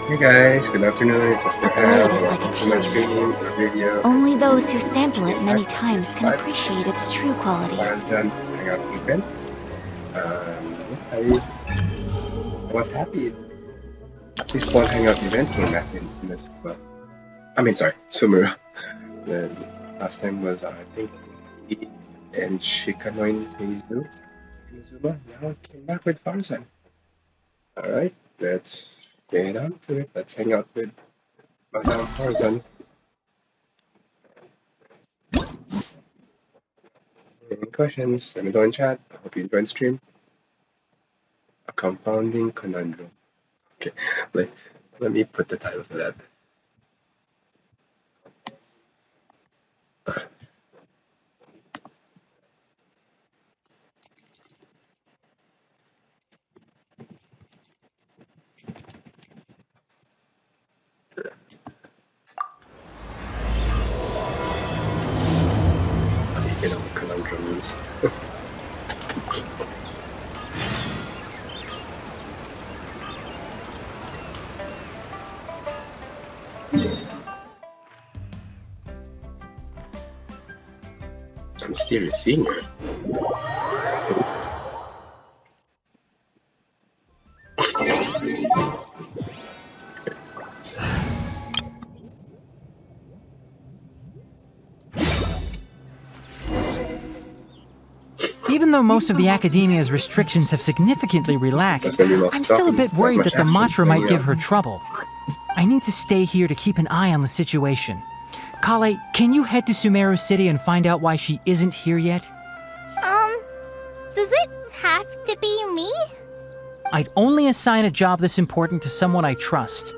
Hey guys, good afternoon. It's Mr. The Hal. blade is like Welcome a to my tea stream or video. Only It's those who sample it Genshin many Impact times can PS5. appreciate It's its true qualities. Faruzan hangout event. I was happy at least one hangout event came back in Inazuma. I mean, sorry, Sumeru. The last time was, I think, Eve and Shikanoin Teizu Inazuma. Now it came back with Faruzan. Alright, let's get on to it. Let's hang out with Madame Faruzan. Any questions? Let me know in chat. I hope you enjoyed the stream. A compounding conundrum. Okay, let me put the title to that. You know what conundrum means. A mysterious singer. Even though most of the academia's restrictions have significantly relaxed, I'm still a bit worried that the Matra might give her trouble. I need to stay here to keep an eye on the situation. Kale, can you head to Sumeru City and find out why she isn't here yet? Does it have to be me? I'd only assign a job this important to someone I trust.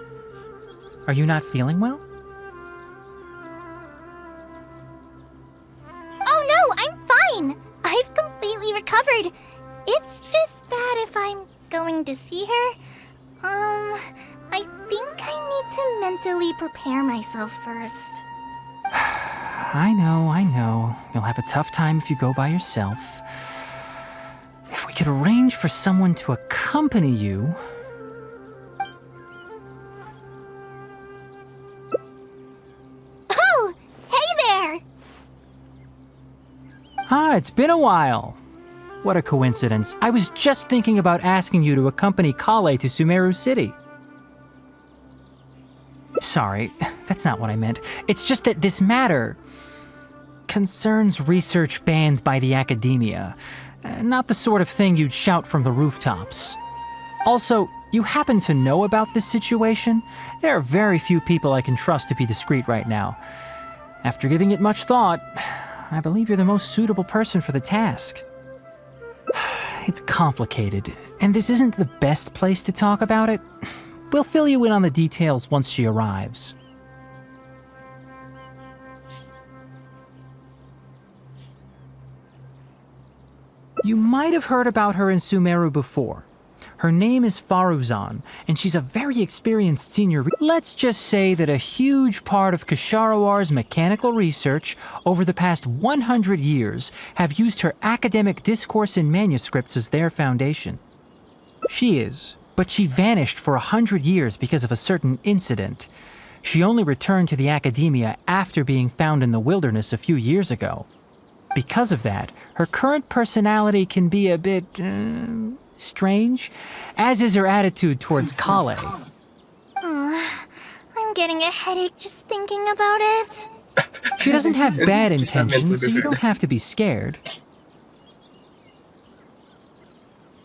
Are you not feeling well? Oh no, I'm fine. I've completely recovered. It's just that if I'm going to see her, I think I need to mentally prepare myself first. I know. You'll have a tough time if you go by yourself. If we could arrange for someone to accompany you... Oh, hey there! Ah, it's been a while. What a coincidence. I was just thinking about asking you to accompany Kale to Sumeru City. Sorry, that's not what I meant. It's just that this matter concerns research banned by the academia. Not the sort of thing you'd shout from the rooftops. Also, you happen to know about this situation? There are very few people I can trust to be discreet right now. After giving it much thought, I believe you're the most suitable person for the task. It's complicated, and this isn't the best place to talk about it. We'll fill you in on the details once she arrives. You might have heard about her in Sumeru before. Her name is Faruzan, and she's a very experienced senior. Let's just say that a huge part of Ksharowar's mechanical research over the past 100 years have used her academic discourse and manuscripts as their foundation. She is, but she vanished for 100 years because of a certain incident. She only returned to the academia after being found in the wilderness a few years ago. Because of that, her current personality can be a bit, strange, as is her attitude towards Kale. I'm getting a headache just thinking about it. She doesn't have bad She's not mentally intentions, so you prepared. don't have to be scared.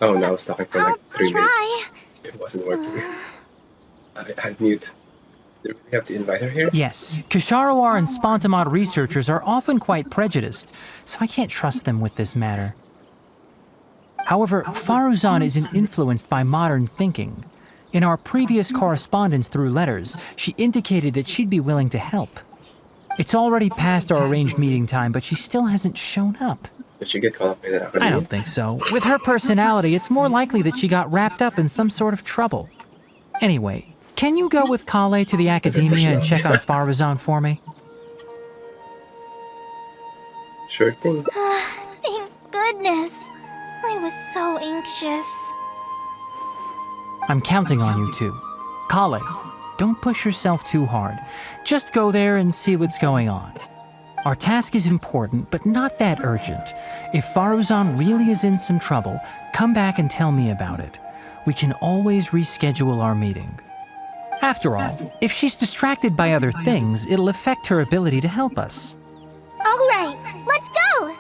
Oh no, I was talking for I'll like 3 minutes. try. It wasn't working. I had mute. Did we have to invite her here? Yes, Ksharawar and Spontamod researchers are often quite prejudiced, so I can't trust them with this matter. However, Faruzan isn't influenced by modern thinking. In our previous correspondence through letters, she indicated that she'd be willing to help. It's already past our arranged meeting time, but she still hasn't shown up. Did she get caught up in an academy? I don't think so. With her personality, it's more likely that she got wrapped up in some sort of trouble. Anyway, can you go with Kale to the academia and check on Faruzan for me? Sure thing. Thank goodness. I was so anxious. I'm counting on you two. Kale, don't push yourself too hard. Just go there and see what's going on. Our task is important, but not that urgent. If Faruzan really is in some trouble, come back and tell me about it. We can always reschedule our meeting. After all, if she's distracted by other things, it'll affect her ability to help us. All right, let's go!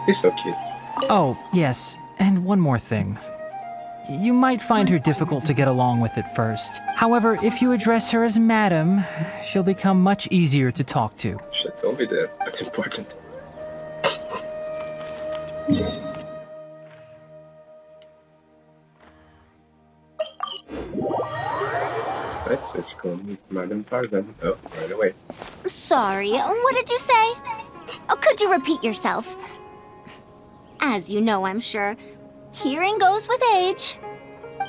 He's so cute. Oh, yes, and one more thing. You might find her difficult to get along with at first. However, if you address her as Madam, she'll become much easier to talk to. She told me that. That's important. Right, so let's go meet Madame Faruzan. Oh, right away. Sorry, what did you say? Oh, could you repeat yourself? As you know, I'm sure, hearing goes with age.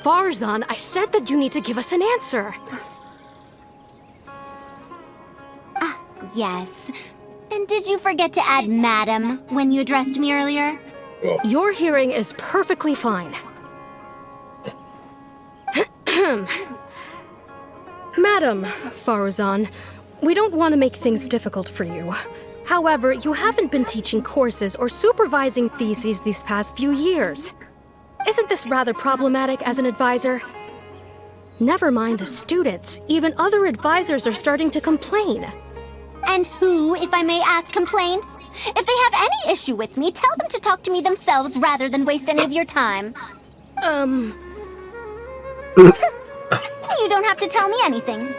Faruzan, I said that you need to give us an answer. Yes. And did you forget to add Madam when you addressed me earlier? Well, Your hearing is perfectly fine. Madam Faruzan, we don't want to make things difficult for you. However, you haven't been teaching courses or supervising theses these past few years. Isn't this rather problematic as an advisor? Never mind the students, even other advisors are starting to complain. And who, if I may ask, complained? If they have any issue with me, tell them to talk to me themselves rather than waste any of your time. You don't have to tell me anything.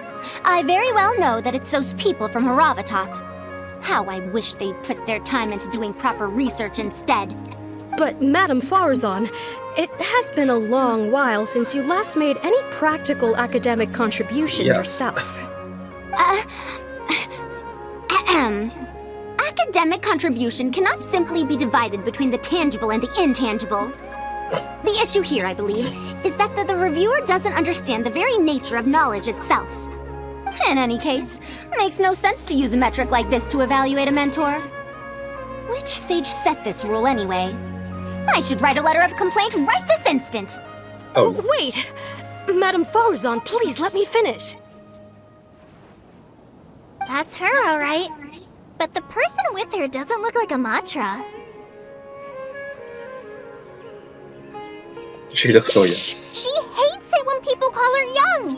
I very well know that it's those people from Haravatat. How I wish they'd put their time into doing proper research instead. But Madam Faruzan, it has been a long while since you last made any practical academic contribution yourself. Academic contribution cannot simply be divided between the tangible and the intangible. The issue here, I believe, is that the reviewer doesn't understand the very nature of knowledge itself. In any case, it makes no sense to use a metric like this to evaluate a mentor. Which sage set this rule anyway? I should write a letter of complaint right this instant. oh, Wait! Madam Faruzan, please let me finish. That's her, all right. But the person with her doesn't look like a Matra. she looks so young. She hates it when people call her young.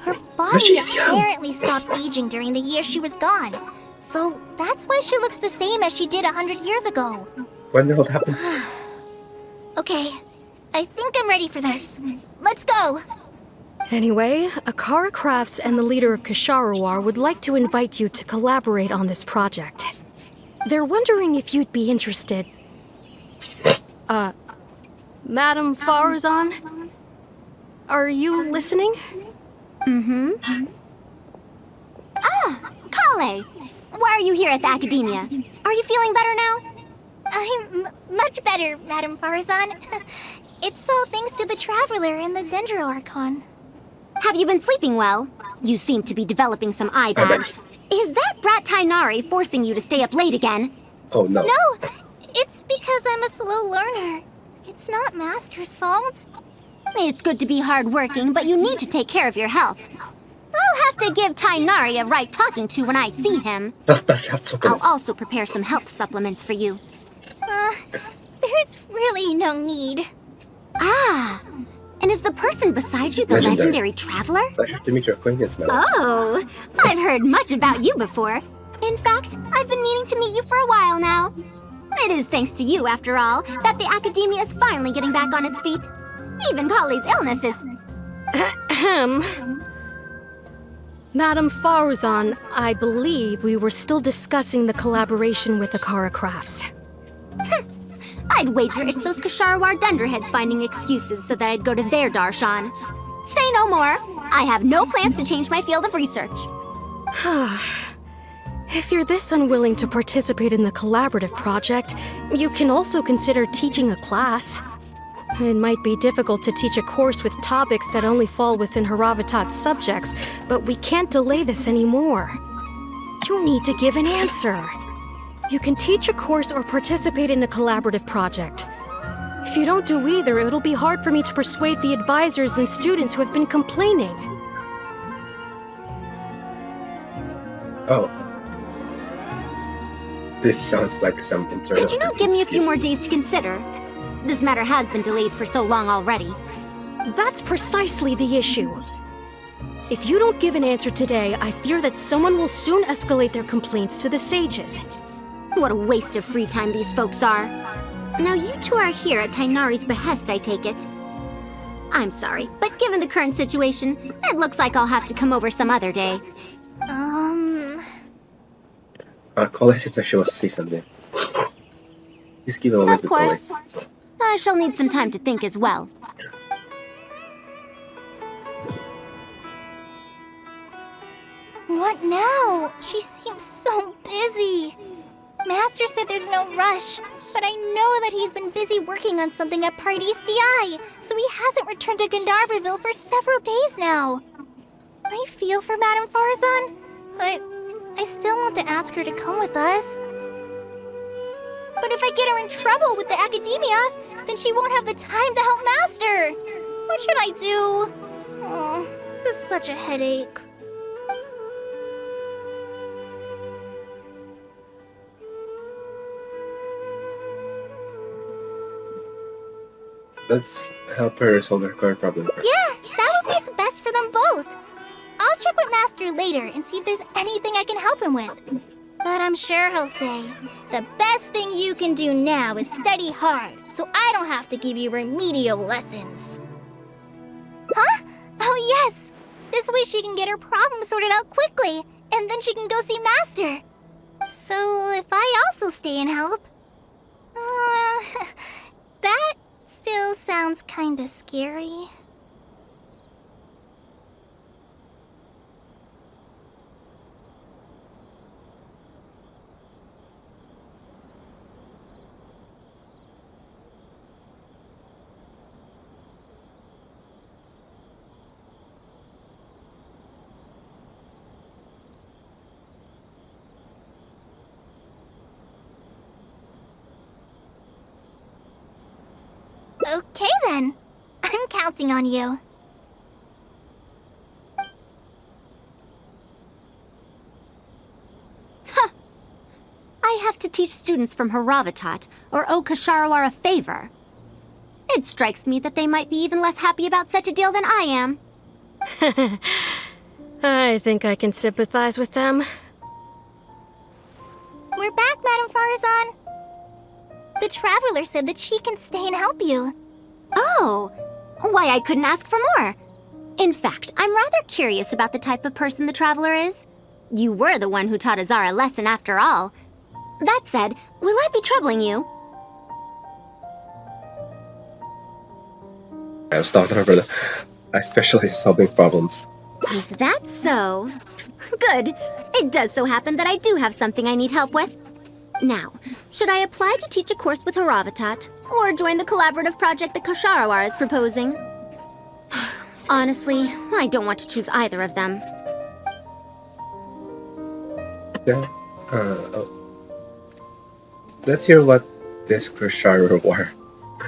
Her But body she's young. apparently stopped aging during the year she was gone. So that's why she looks the same as she did 100 years ago. When the hell happened? Okay, I think I'm ready for this. Let's go. Anyway, Akara Crafts and the leader of Ksharawar would like to invite you to collaborate on this project. They're wondering if you'd be interested. Madam Faruzan? Are you listening? Mm-hmm. Ah, Kale! Why are you here at the Academia? Are you feeling better now? I'm much better, Madam Faruzan. It's all thanks to the Traveler and the Dendro Archon. Have you been sleeping well? You seem to be developing some eye bags. Is that brat Tainari forcing you to stay up late again? Oh no. No, it's because I'm a slow learner. It's not Master's fault. It's good to be hardworking, but you need to take care of your health. I'll have to give Tainari a right talking to when I see him. Das hat so I'll also prepare some health supplements for you. There's really no need. Ah, and is the person beside you the legendary Traveler? Pleasure to meet your acquaintance, madam. Oh, I've heard much about you before. In fact, I've been meaning to meet you for a while now. It is thanks to you, after all, that the Academia is finally getting back on its feet. Even Kali's illness is... Ahem. Madam Faruzan, I believe we were still discussing the collaboration with Akara Crafts. I'd wager it's those Ksharawar dunderheads finding excuses so that I'd go to their darshan. Say no more. I have no plans to change my field of research. If you're this unwilling to participate in the collaborative project, you can also consider teaching a class. It might be difficult to teach a course with topics that only fall within Haravatat's subjects, but we can't delay this anymore. You need to give an answer. You can teach a course or participate in a collaborative project. If you don't do either, it'll be hard for me to persuade the advisors and students who have been complaining. Oh. This sounds like some internal... Could you not give me a few more days to consider? This matter has been delayed for so long already. That's precisely the issue. If you don't give an answer today, I fear that someone will soon escalate their complaints to the sages. What a waste of free time these folks are. Now you two are here at Tainari's behest, I take it. I'm sorry, but given the current situation, it looks like I'll have to come over some other day. Call us if she wants to say something. Just give a moment Of course. I shall need some time to think as well. What now? She seems so busy. Master said there's no rush, but I know that he's been busy working on something at Paradise DI, so he hasn't returned to Gandharvaville for several days now. I feel for Madame Faruzan, but I still want to ask her to come with us. But if I get her in trouble with the academia, then she won't have the time to help Master. What should I do? Oh, this is such a headache. Let's help her solve her current problem first. Yeah, that would be the best for them both. I'll check with Master later and see if there's anything I can help him with. But I'm sure he'll say, the best thing you can do now is study hard, so I don't have to give you remedial lessons. Huh? Oh yes! This way she can get her problem sorted out quickly, and then she can go see Master. So if I also stay and help... that still sounds kinda scary. Okay then. I'm counting on you. Huh. I have to teach students from Haravatat, or owe Kasharawar a favor. It strikes me that they might be even less happy about such a deal than I am. I think I can sympathize with them. We're back, Madame Faruzan. The Traveler said that she can stay and help you. Oh, why I couldn't ask for more. In fact, I'm rather curious about the type of person the Traveler is. You were the one who taught Azara a lesson after all. That said, will I be troubling you? I was talking to her brother. I specialize in solving problems. Is that so? Good. It does so happen that I do have something I need help with. Now, should I apply to teach a course with Haravatat, or join the collaborative project that Kasharawar is proposing? Honestly, I don't want to choose either of them. Yeah. Let's hear what this War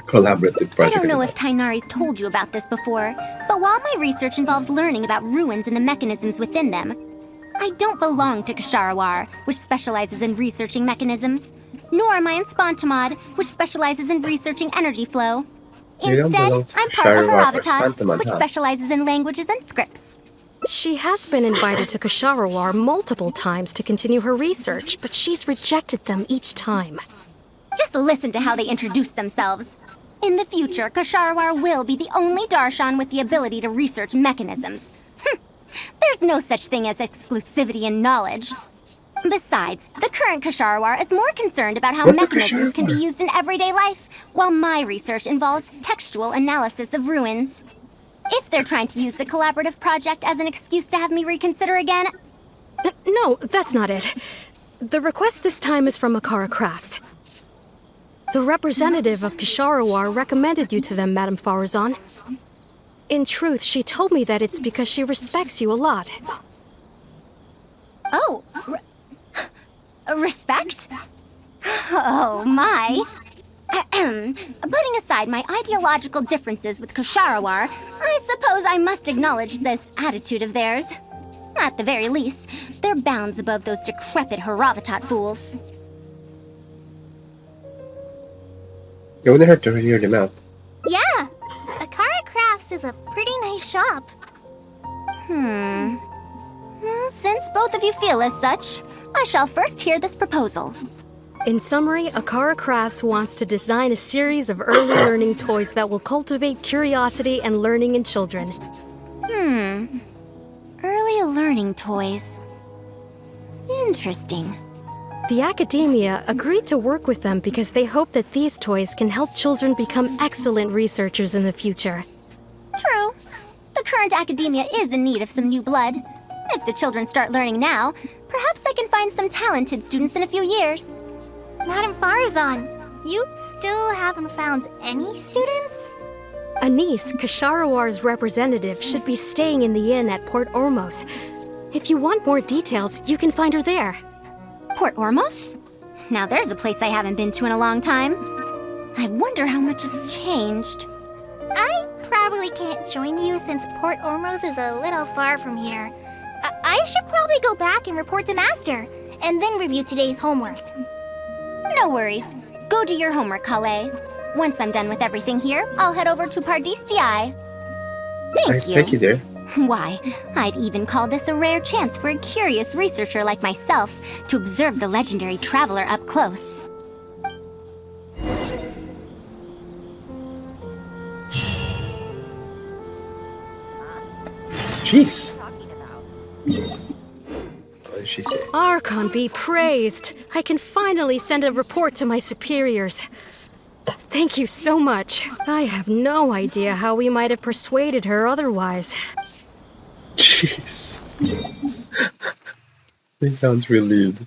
collaborative project I don't know is if Tainari's told you about this before, but while my research involves learning about ruins and the mechanisms within them, I don't belong to Kasharawar, which specializes in researching mechanisms, nor am I in Spontamod, which specializes in researching energy flow. Instead, I'm part of Haravatat, which specializes in languages and scripts. She has been invited to Kasharawar multiple times to continue her research, but she's rejected them each time. Just listen to how they introduce themselves. In the future, Kasharawar will be the only Darshan with the ability to research mechanisms. There's no such thing as exclusivity in knowledge. Besides, the current Kasharawar is more concerned about how mechanisms can be used in everyday life, while my research involves textual analysis of ruins. If they're trying to use the collaborative project as an excuse to have me reconsider again... No, that's not it. The request this time is from Makara Crafts. The representative of Kasharawar recommended you to them, Madame Faruzan. In truth, she told me that it's because she respects you a lot. Oh, respect? Oh, my. Putting aside my ideological differences with Ksharawar, I suppose I must acknowledge this attitude of theirs. At the very least, they're bounds above those decrepit Haravatat fools. It wouldn't hurt to hear them out. Yeah, Akara Crafts is a pretty nice shop. Well, since both of you feel as such, I shall first hear this proposal. In summary, Akara Crafts wants to design a series of early learning toys that will cultivate curiosity and learning in children. Early learning toys. Interesting. The academia agreed to work with them because they hope that these toys can help children become excellent researchers in the future. True. The current academia is in need of some new blood. If the children start learning now, perhaps I can find some talented students in a few years. Madam Faruzan, you still haven't found any students? Anise, Kasharawar's representative, should be staying in the inn at Port Ormos. If you want more details, you can find her there. Port Ormos? Now there's a place I haven't been to in a long time. I wonder how much it's changed. I probably can't join you since Port Ormos is a little far from here. I should probably go back and report to Master, and then review today's homework. No worries. Go do your homework, Kale. Once I'm done with everything here, I'll head over to Pardistii. Thank you. Thank you, dear. Why, I'd even call this a rare chance for a curious researcher like myself to observe the legendary traveler up close. Jeez. What did she say? Archon be praised! I can finally send a report to my superiors. Thank you so much. I have no idea how we might have persuaded her otherwise. Jeez. This sounds relieved.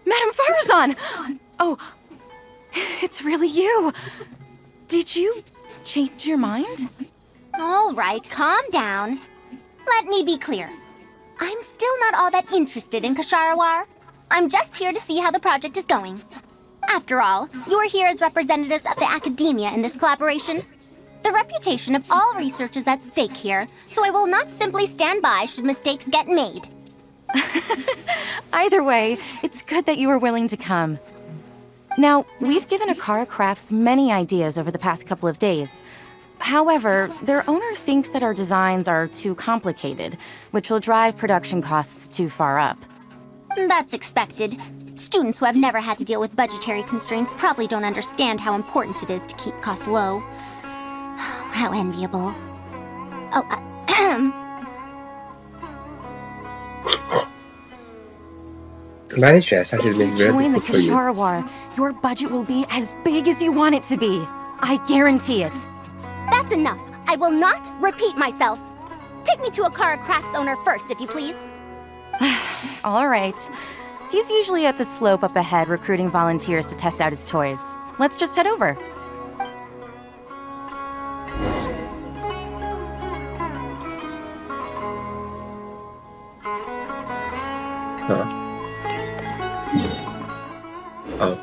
Madam Faruzan! Oh, it's really you. Did you change your mind? All right, calm down. Let me be clear. I'm still not all that interested in Ksharawar. I'm just here to see how the project is going. After all, you are here as representatives of the academia in this collaboration. The reputation of all research is at stake here, so I will not simply stand by should mistakes get made. Either way, it's good that you were willing to come. Now, we've given Akara Crafts many ideas over the past couple of days. However, their owner thinks that our designs are too complicated, which will drive production costs too far up. That's expected. Students who have never had to deal with budgetary constraints probably don't understand how important it is to keep costs low. How enviable. Oh, Managers has been If you very join the difficult for you. Ksharawar, your budget will be as big as you want it to be. I guarantee it. that's enough. I will not repeat myself. Take me to Akara Crafts owner first, if you please. All right. He's usually at the slope up ahead recruiting volunteers to test out his toys. Let's just head over. Huh? Oh.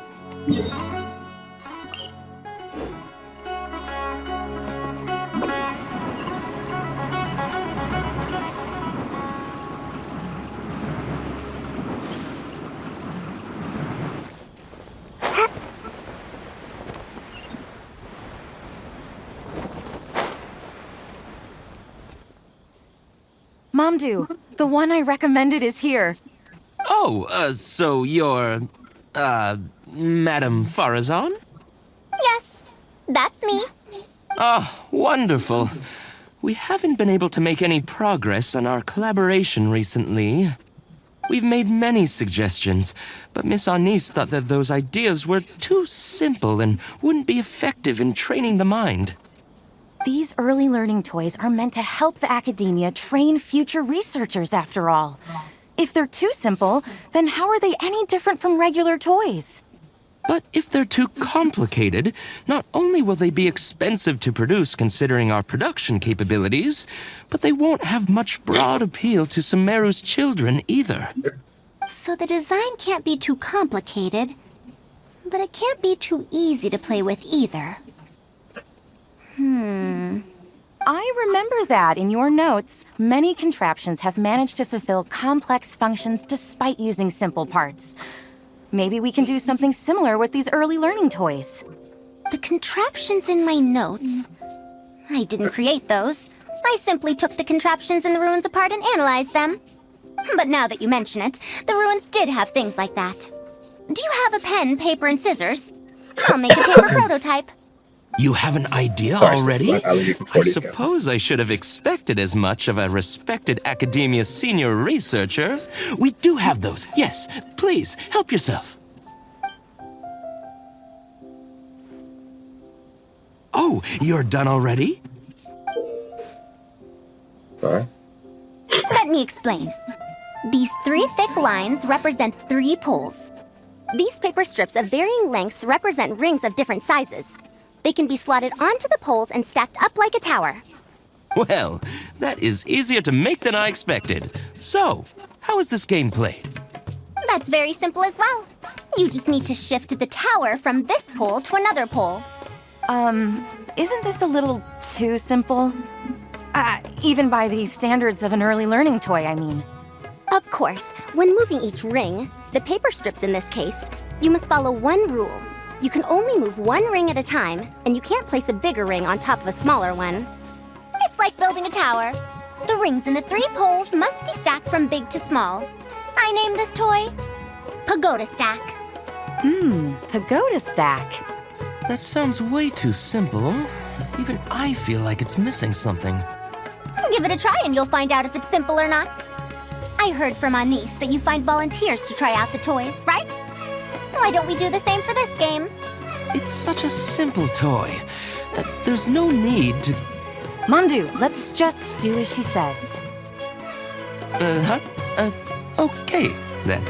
Mamdu, the one I recommended is here. Oh, so you're, Madam Faruzan? Yes, that's me. Oh, wonderful. We haven't been able to make any progress on our collaboration recently. We've made many suggestions, but Miss Anise thought that those ideas were too simple and wouldn't be effective in training the mind. These early learning toys are meant to help the academia train future researchers, after all. If they're too simple, then how are they any different from regular toys? But if they're too complicated, not only will they be expensive to produce considering our production capabilities, but they won't have much broad appeal to Sumeru's children either. So the design can't be too complicated, but it can't be too easy to play with either. I remember that in your notes, many contraptions have managed to fulfill complex functions despite using simple parts. Maybe we can do something similar with these early learning toys. The contraptions in my notes? I didn't create those. I simply took the contraptions in the ruins apart and analyzed them. But now that you mention it, the ruins did have things like that. Do you have a pen, paper, and scissors? I'll make a paper prototype. You have an idea Sorry, already? I'll leave you for I 40 seconds. suppose I should have expected as much of a respected academia senior researcher. We do have those. Yes, please, help yourself. Oh, you're done already? Alright. Let me explain. These 3 thick lines represent 3 poles. These paper strips of varying lengths represent rings of different sizes. They can be slotted onto the poles and stacked up like a tower. Well, that is easier to make than I expected. So, how is this game played? That's very simple as well. You just need to shift the tower from this pole to another pole. Isn't this a little too simple? Even by the standards of an early learning toy, I mean. Of course, when moving each ring, the paper strips in this case, you must follow one rule. You can only move one ring at a time, and you can't place a bigger ring on top of a smaller one. It's like building a tower. The rings in the 3 poles must be stacked from big to small. I named this toy Pagoda Stack. Pagoda stack. That sounds way too simple. Even I feel like it's missing something. Give it a try and you'll find out if it's simple or not. I heard from Anis that you find volunteers to try out the toys, right? Why don't we do the same for this game? It's such a simple toy. There's no need to... Mamdu, let's just do as she says. Okay, then.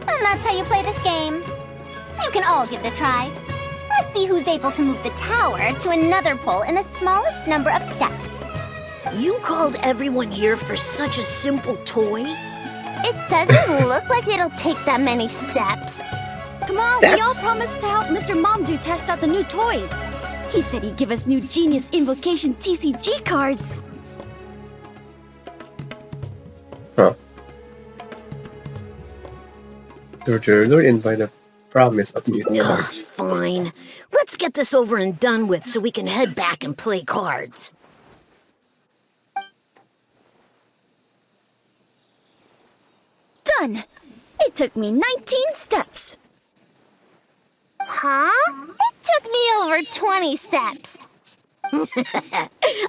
And that's how you play this game. You can all give it a try. Let's see who's able to move the tower to another pole in the smallest number of steps. You called everyone here for such a simple toy? It doesn't look like it'll take that many steps. Come on, we all promised to help Mr. Mamdu test out the new toys. He said he'd give us new Genius Invocation TCG cards. Huh. So Journal invite a promise of new Ugh, cards. fine. Let's get this over and done with so we can head back and play cards. Done! It took me 19 steps. Huh? It took me over 20 steps.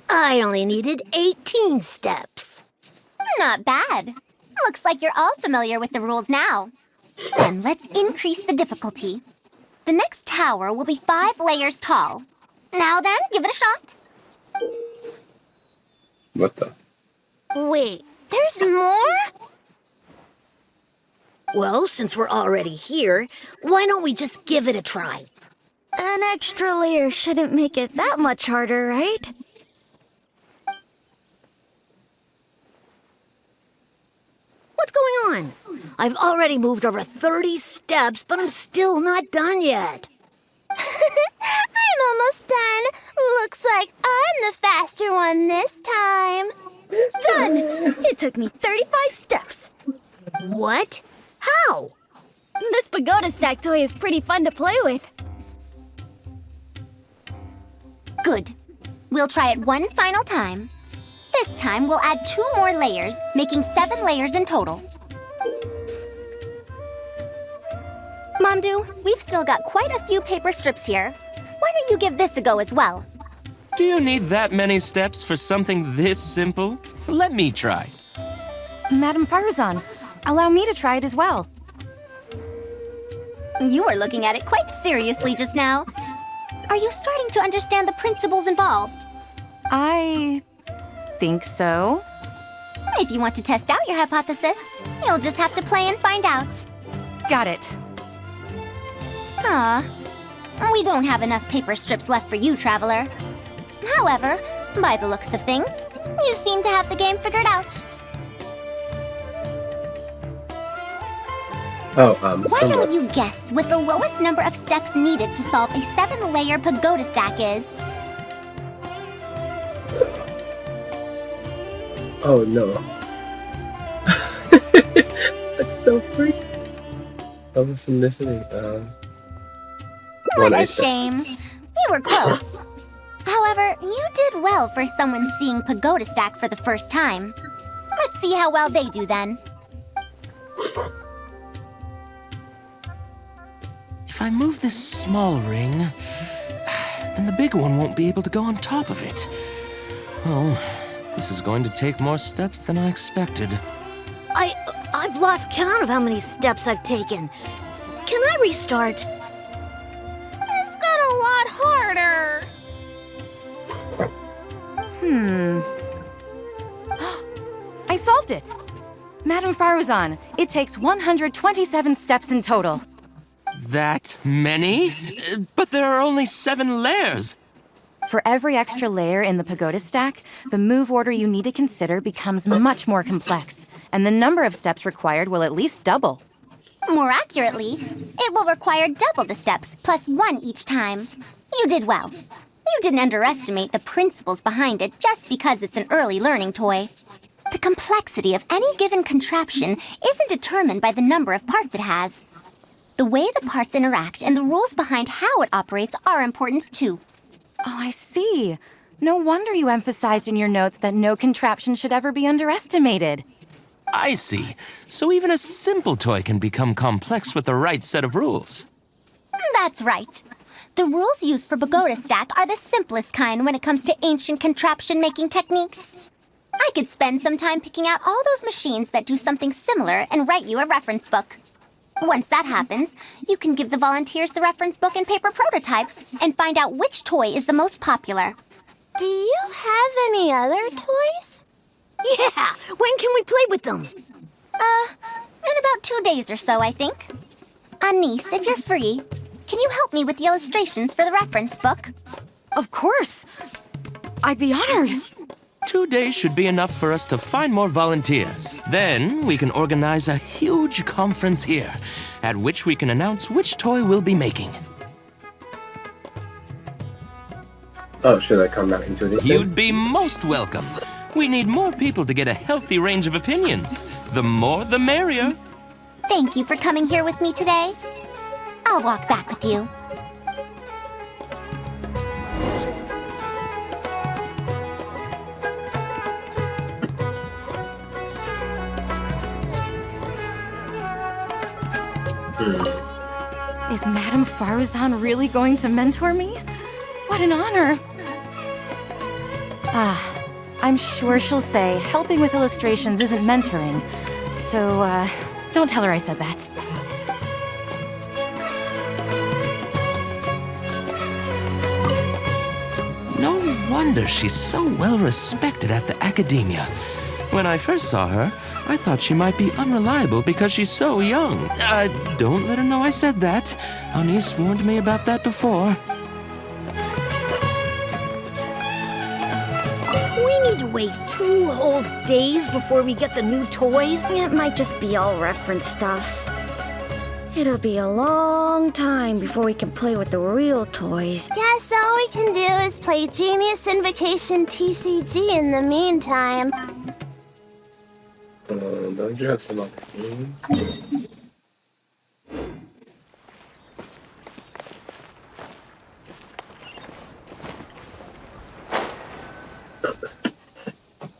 I only needed 18 steps. Not bad. Looks like you're all familiar with the rules now. Then let's increase the difficulty. The next tower will be 5 layers tall. Now then, give it a shot. What the? Wait, there's more? Well, since we're already here, why don't we just give it a try? An extra layer shouldn't make it that much harder, right? What's going on? I've already moved over 30 steps, but I'm still not done yet. I'm almost done. Looks like I'm the faster one this time. Done! It took me 35 steps. What? How? This pagoda stack toy is pretty fun to play with. Good. We'll try it one final time. This time, we'll add 2 more layers, making 7 layers in total. Mamdu, we've still got quite a few paper strips here. Why don't you give this a go as well? Do you need that many steps for something this simple? Let me try. Madam Faruzan, allow me to try it as well. You were looking at it quite seriously just now. Are you starting to understand the principles involved? I think so. If you want to test out your hypothesis, you'll just have to play and find out. Got it. We don't have enough paper strips left for you, Traveler. However, by the looks of things, you seem to have the game figured out. Why don't you guess what the lowest number of steps needed to solve a 7-layer pagoda stack is? Oh no. Don't freak. I wasn't listening. What a shame. You were close. However, you did well for someone seeing pagoda stack for the first time. Let's see how well they do then. If I move this small ring, then the big one won't be able to go on top of it. Oh, this is going to take more steps than I expected. I've lost count of how many steps I've taken. Can I restart? This got a lot harder. I solved it! Madam Faruzan, it takes 127 steps in total. That many? But there are only 7 layers. For every extra layer in the pagoda stack, the move order you need to consider becomes much more complex, and the number of steps required will at least double. More accurately, it will require double the steps, plus 1 each time. You did well. You didn't underestimate the principles behind it just because it's an early learning toy. The complexity of any given contraption isn't determined by the number of parts it has. The way the parts interact and the rules behind how it operates are important too. Oh, I see. No wonder you emphasized in your notes that no contraption should ever be underestimated. I see. So even a simple toy can become complex with the right set of rules. That's right. The rules used for pagoda stack are the simplest kind when it comes to ancient contraption-making techniques. I could spend some time picking out all those machines that do something similar and write you a reference book. Once that happens, you can give the volunteers the reference book and paper prototypes and find out which toy is the most popular. Do you have any other toys? Yeah! When can we play with them? In about 2 days or so, I think. Anise, if you're free, can you help me with the illustrations for the reference book? Of course! I'd be honored. 2 days should be enough for us to find more volunteers. Then we can organize a huge conference here, at which we can announce which toy we'll be making. Oh, should I come back into this? You'd be most welcome. We need more people to get a healthy range of opinions. The more, the merrier. Thank you for coming here with me today. I'll walk back with you. Is Madame Faruzan really going to mentor me? What an honor! I'm sure she'll say helping with illustrations isn't mentoring. So, don't tell her I said that. No wonder she's so well respected at the academia. When I first saw her, I thought she might be unreliable because she's so young. Don't let her know I said that. Anise warned me about that before. We need to wait 2 whole days before we get the new toys. It might just be all reference stuff. It'll be a long time before we can play with the real toys. Guess all we can do is play Genius Invocation TCG in the meantime. Don't you have some other games?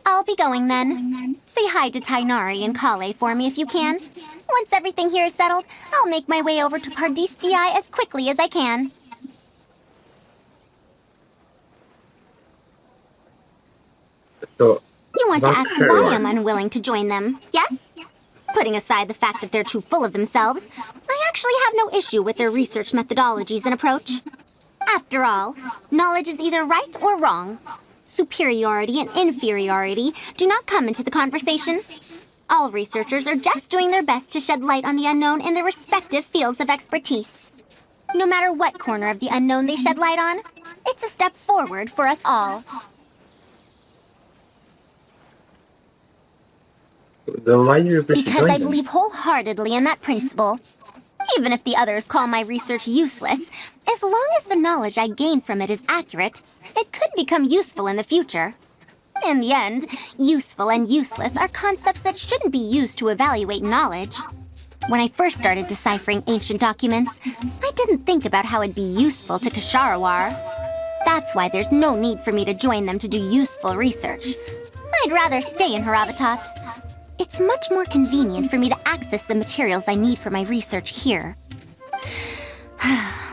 I'll be going then. Say hi to Tainari and Kale for me if you can. Once everything here is settled, I'll make my way over to Pardis DI as quickly as I can. So, You want to Don't ask carry why on. I'm unwilling to join them, yes? Putting aside the fact that they're too full of themselves, I actually have no issue with their research methodologies and approach. After all, knowledge is either right or wrong. Superiority and inferiority do not come into the conversation. All researchers are just doing their best to shed light on the unknown in their respective fields of expertise. No matter what corner of the unknown they shed light on, it's a step forward for us all. Then why you refuse to Because join I them? believe wholeheartedly in that principle. Even if the others call my research useless, as long as the knowledge I gain from it is accurate, it could become useful in the future. In the end, useful and useless are concepts that shouldn't be used to evaluate knowledge. When I first started deciphering ancient documents, I didn't think about how it'd be useful to Kasharawar. That's why there's no need for me to join them to do useful research. I'd rather stay in Haravatat. It's much more convenient for me to access the materials I need for my research here.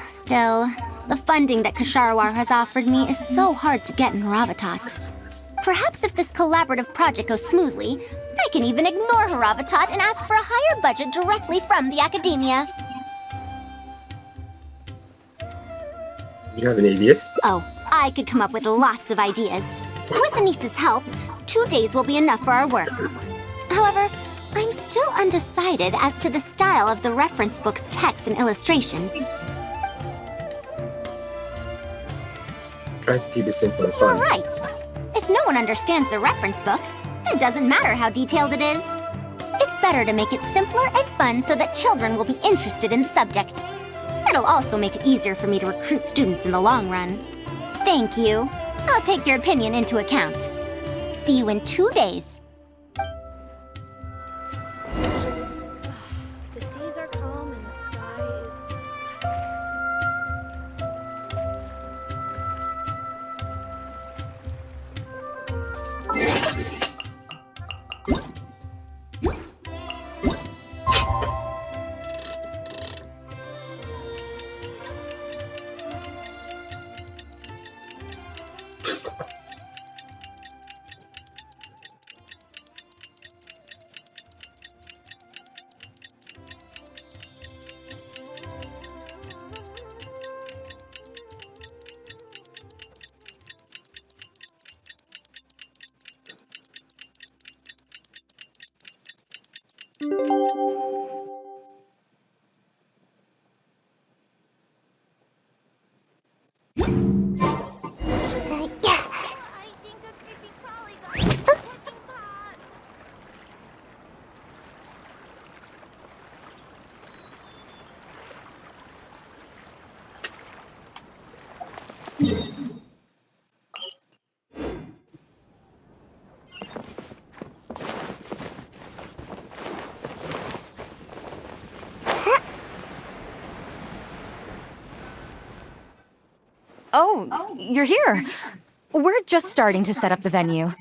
Still, the funding that Kasharawar has offered me is so hard to get in Haravatat. Perhaps if this collaborative project goes smoothly, I can even ignore Haravatat and ask for a higher budget directly from the academia. You have any ideas? Oh, I could come up with lots of ideas. With Anis's help, 2 days will be enough for our work. However, I'm still undecided as to the style of the reference book's text and illustrations. Try to keep it simple and You're fun. right. If no one understands the reference book, it doesn't matter how detailed it is. It's better to make it simpler and fun so that children will be interested in the subject. It'll also make it easier for me to recruit students in the long run. Thank you. I'll take your opinion into account. See you in 2 days. The seas are calm and the sky is blue. Oh, you're here. We're just starting to set up the venue.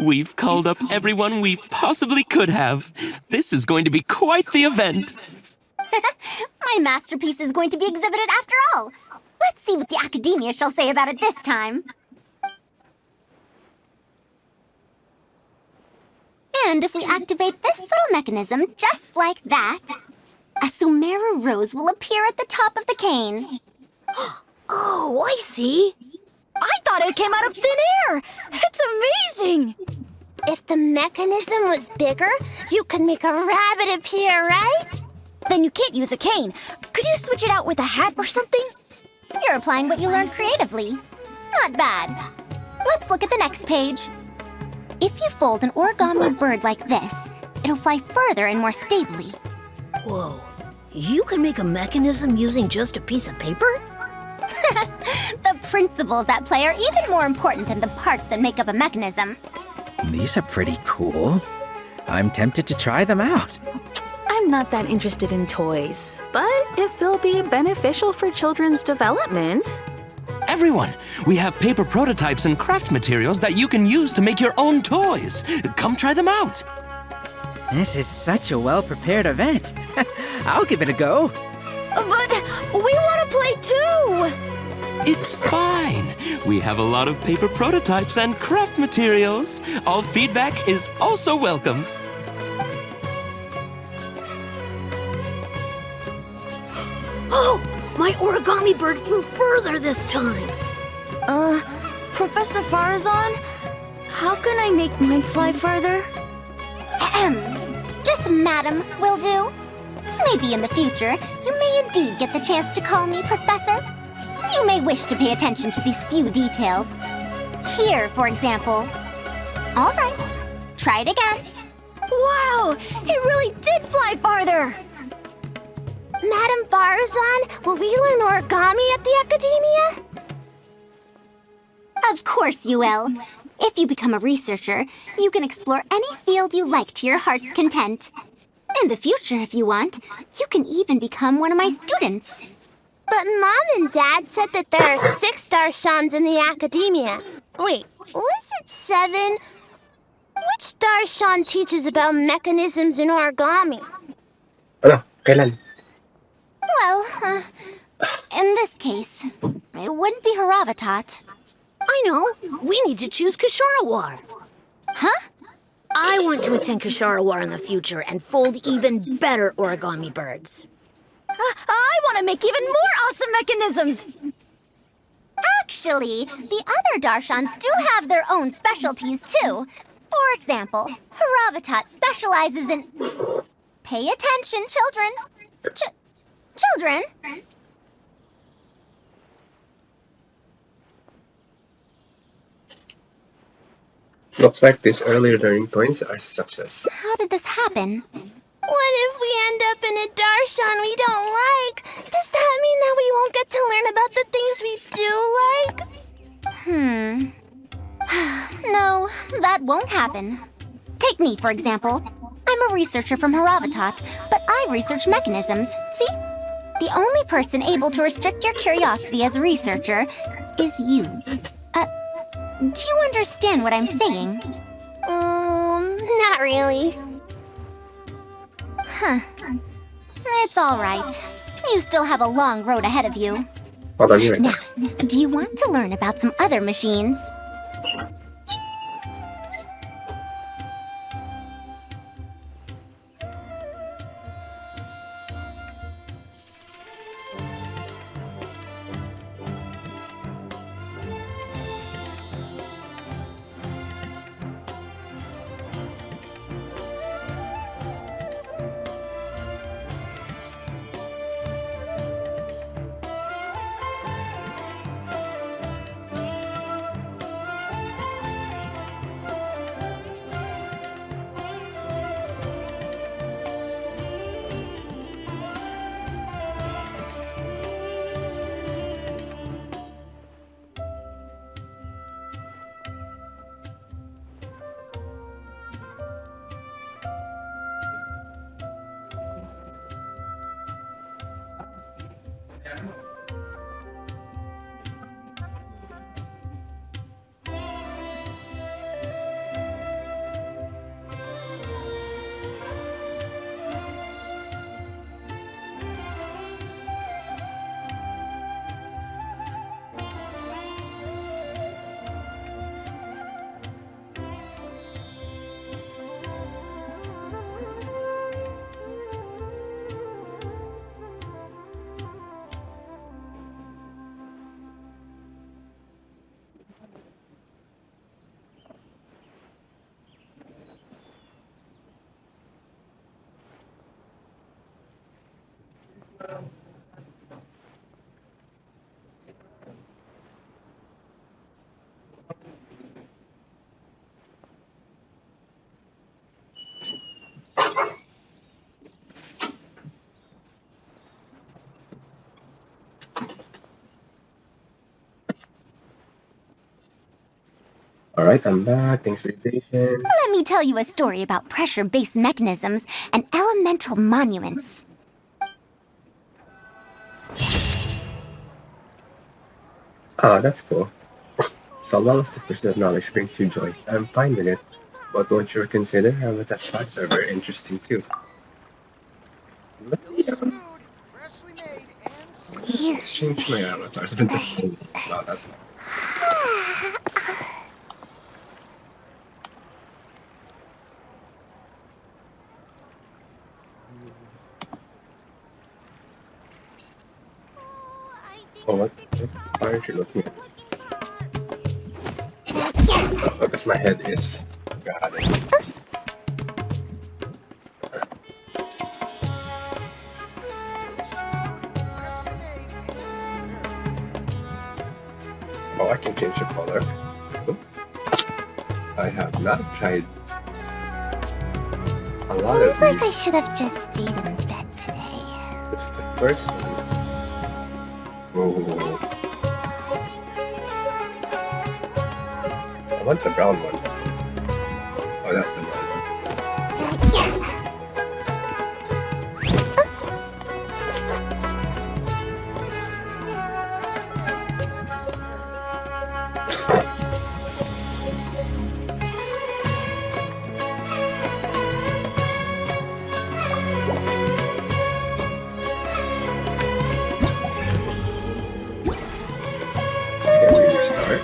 We've called up everyone we possibly could have. This is going to be quite the event. My masterpiece is going to be exhibited after all. Let's see what the academia shall say about it this time. And if we activate this little mechanism just like that, a Sumeru rose will appear at the top of the cane. Oh, I see. I thought it came out of thin air! It's amazing! If the mechanism was bigger, you could make a rabbit appear, right? Then you can't use a cane. Could you switch it out with a hat or something? You're applying what you learned creatively. Not bad. Let's look at the next page. If you fold an origami bird like this, it'll fly further and more stably. Whoa. You can make a mechanism using just a piece of paper? The principles at play are even more important than the parts that make up a mechanism. These are pretty cool. I'm tempted to try them out. I'm not that interested in toys, but if they'll be beneficial for children's development. Everyone, we have paper prototypes and craft materials that you can use to make your own toys. Come try them out. This is such a well-prepared event. I'll give it a go. But we want to play too! It's fine. We have a lot of paper prototypes and craft materials. All feedback is also welcomed. Oh, my origami bird flew further this time. Professor Faruzan, how can I make mine fly further? Just Madam will do. Maybe in the future, you may indeed get the chance to call me Professor. You may wish to pay attention to these few details. Here, for example. All right, try it again. Wow! It really did fly farther! Madam Faruzan, will we learn origami at the Academia? Of course you will. If you become a researcher, you can explore any field you like to your heart's content. In the future, if you want, you can even become one of my students. But Mom and Dad said that there are 6 Darshans in the Academia. Wait, was it 7? Which Darshan teaches about mechanisms in origami? Ano? Kailan? Well, in this case, it wouldn't be Haravatat. I know. We need to choose Kasharawar. Huh? I want to attend Kasharawar in the future and fold even better origami birds. I want to make even more awesome mechanisms! Actually, the other Darshans do have their own specialties, too. For example, Haravatat specializes in... Pay attention, children. Children? Looks like these early learning points are a success. How did this happen? What if we end up in a Darshan we don't like? Does that mean that we won't get to learn about the things we do like? No, that won't happen. Take me, for example. I'm a researcher from Haravatat, but I research mechanisms. See? The only person able to restrict your curiosity as a researcher is you. Do you understand what I'm saying? Not really. Huh. It's all right. You still have a long road ahead of you. Hold on, right Now, do you want to learn about some other machines? Alright, I'm back. Thanks for your patience. Let me tell you a story about pressure-based mechanisms and elemental monuments. Ah, that's cool. So long as the pursuit of knowledge brings you joy, I'm fine with it. But won't you consider Habitat's facts are very interesting too? Let's change my avatar. It's been thinking about that. Oh, what? Why aren't you looking at me? Because my head is. Got it. Oh, I can change the color. Oop. I have not tried a lot of Seems like I these. should have just stayed in bed today. It's the first one. Oh. I want the brown one. Oh, that's the brown one. Okay, we restart.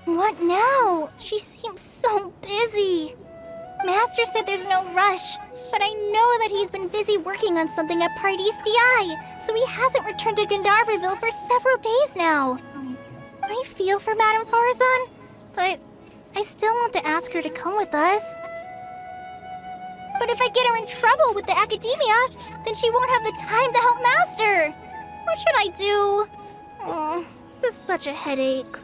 What now? She seems so busy. Master said there's no rush, but I know that he's been busy working on something at Pardees DI, so he hasn't returned to Gandharville for several days now. I feel for Madame Faruzan, but I still want to ask her to come with us. But if I get her in trouble with the academia, then she won't have the time to help Master. What should I do? Oh, this is such a headache.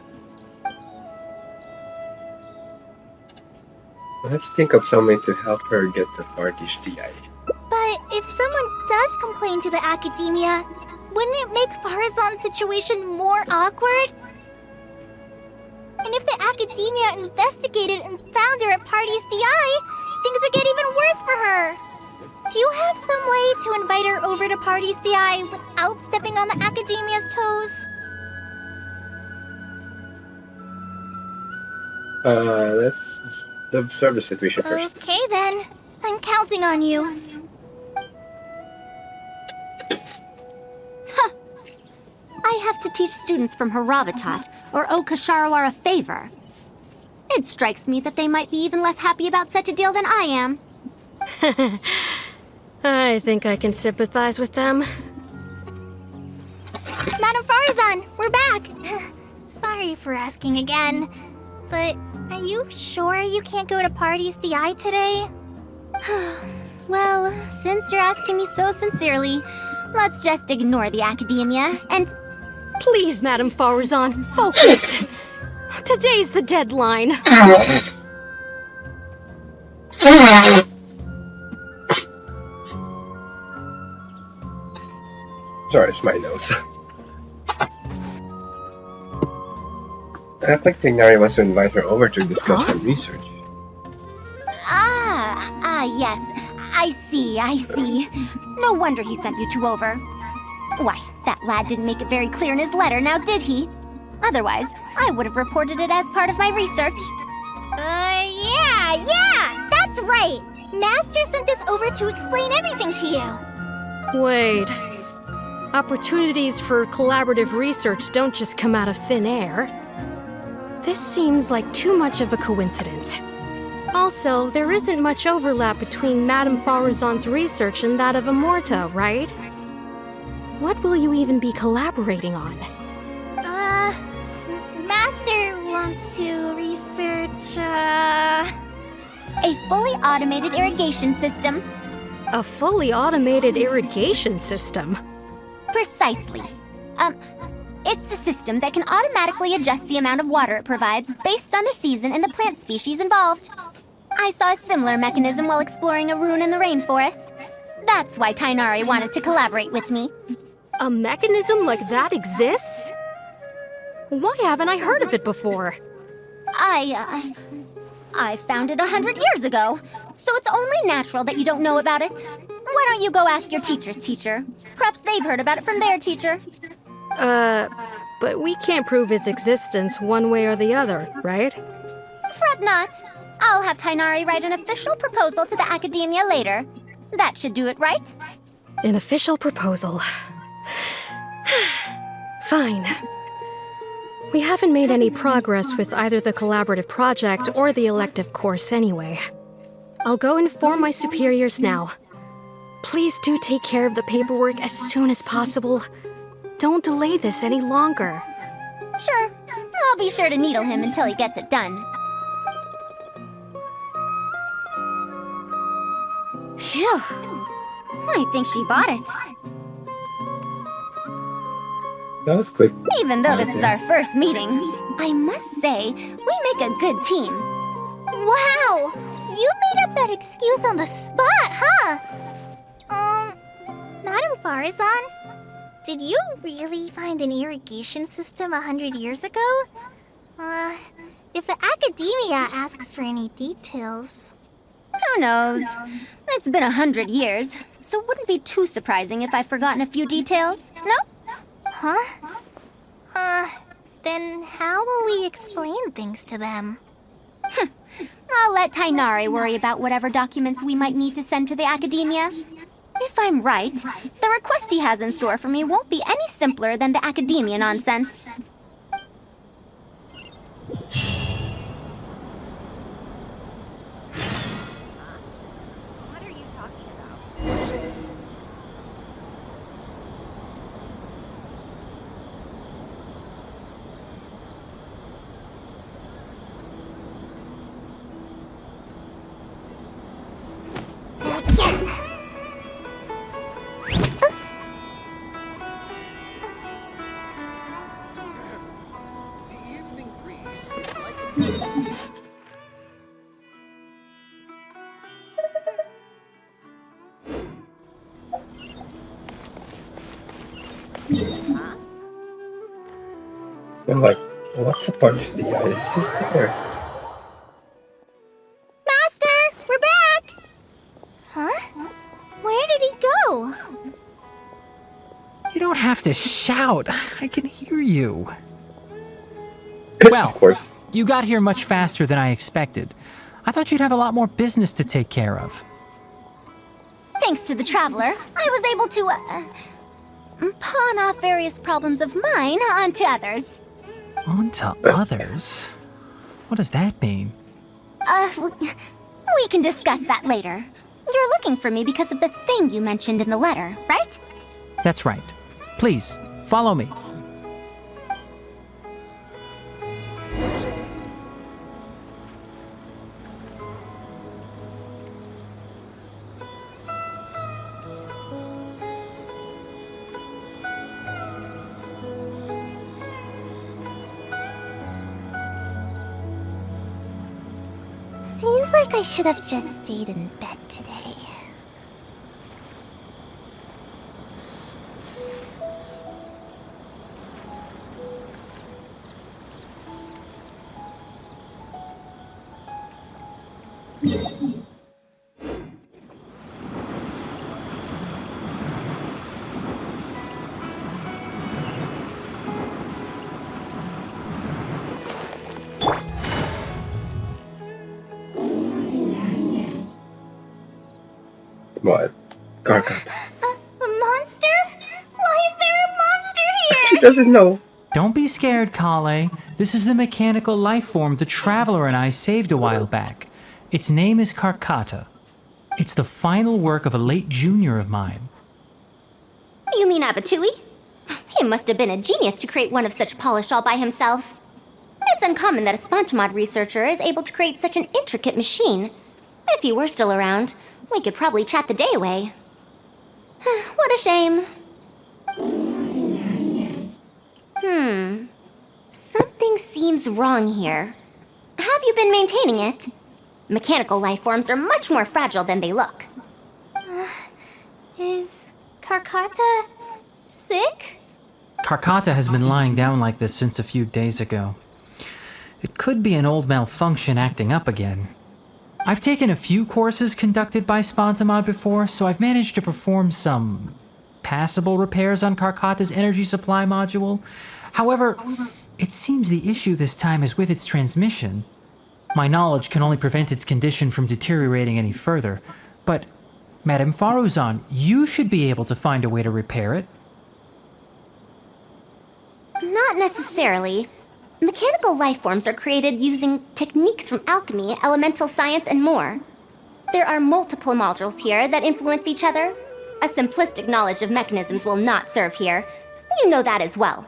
Let's think of some way to help her get to Fardish DI. But if someone does complain to the academia, wouldn't it make Faruzan's situation more awkward? And if the academia investigated and found her at Pardees DI, things would get even worse for her. Do you have some way to invite her over to Pardees DI without stepping on the academia's toes? Let's observe the situation first. Okay then. I'm counting on you. I have to teach students from Haravatat or owe Kasharawar a favor. It strikes me that they might be even less happy about such a deal than I am. I think I can sympathize with them. Madame Faruzan, we're back! Sorry for asking again, but are you sure you can't go to Pardees DI today? Well, since you're asking me so sincerely, let's just ignore the academia and... Please, Madame Faruzan, focus! Today's the deadline. Sorry, it's my nose. I think Tignari wants to invite her over to discuss some research. Yes. I see. No wonder he sent you two over. Why, that lad didn't make it very clear in his letter, now did he? Otherwise, I would have reported it as part of my research. Yeah, that's right! Master sent us over to explain everything to you. Wait. Opportunities for collaborative research don't just come out of thin air. This seems like too much of a coincidence. Also, there isn't much overlap between Madame Faruzan's research and that of Amorta, right? What will you even be collaborating on? Master wants to research, A fully automated irrigation system. A fully automated irrigation system? Precisely. It's a system that can automatically adjust the amount of water it provides based on the season and the plant species involved. I saw a similar mechanism while exploring a rune in the rainforest. That's why Tainari wanted to collaborate with me. A mechanism like that exists? Why haven't I heard of it before? I found it 100 years ago, so it's only natural that you don't know about it. Why don't you go ask your teacher's teacher? Perhaps they've heard about it from their teacher. But we can't prove its existence one way or the other, right? Fret not. I'll have Tainari write an official proposal to the academia later. That should do it, right? An official proposal. Fine. We haven't made any progress with either the collaborative project or the elective course anyway. I'll go inform my superiors now. Please do take care of the paperwork as soon as possible. Don't delay this any longer. Sure. I'll be sure to needle him until he gets it done. Phew. I think she bought it. That was quick. Even though this is our first meeting, I must say, we make a good team. Wow! You made up that excuse on the spot, huh? Madam Faruzan, did you really find an irrigation system 100 years ago? If the academia asks for any details... Who knows? It's been 100 years, so it wouldn't be too surprising if I've forgotten a few details, no? Huh? Then how will we explain things to them? I'll let Tainari worry about whatever documents we might need to send to the academia. If I'm right, the request he has in store for me won't be any simpler than the academia nonsense. What are you talking about? I'm like, what's the point of the guy? It's just there. Master! We're back! Huh? Where did he go? You don't have to shout. I can hear you. Of Well, course. you got here much faster than I expected. I thought you'd have a lot more business to take care of. Thanks to the Traveler, I was able to, pawn off various problems of mine onto others. On to others? What does that mean? We can discuss that later. You're looking for me because of the thing you mentioned in the letter, right? That's right. Please, follow me. Seems like I should have just stayed in bed today. What? Gargot. A monster? Why is there a monster She here? doesn't know. Don't be scared, Kale. This is the mechanical life form the Traveler and I saved a while back. Its name is Karkata. It's the final work of a late junior of mine. You mean Abatui? He must have been a genius to create one of such polish all by himself. It's uncommon that a Spontamod researcher is able to create such an intricate machine. If he were still around, we could probably chat the day away. What a shame. Something seems wrong here. Have you been maintaining it? Mechanical life forms are much more fragile than they look. Is Karkata sick? Karkata has been lying down like this since a few days ago. It could be an old malfunction acting up again. I've taken a few courses conducted by Spontamod before, so I've managed to perform some passable repairs on Karkata's energy supply module. However, it seems the issue this time is with its transmission. My knowledge can only prevent its condition from deteriorating any further, but Madame Faruzan, you should be able to find a way to repair it. Not necessarily. Mechanical life forms are created using techniques from alchemy, elemental science, and more. There are multiple modules here that influence each other. A simplistic knowledge of mechanisms will not serve here. You know that as well.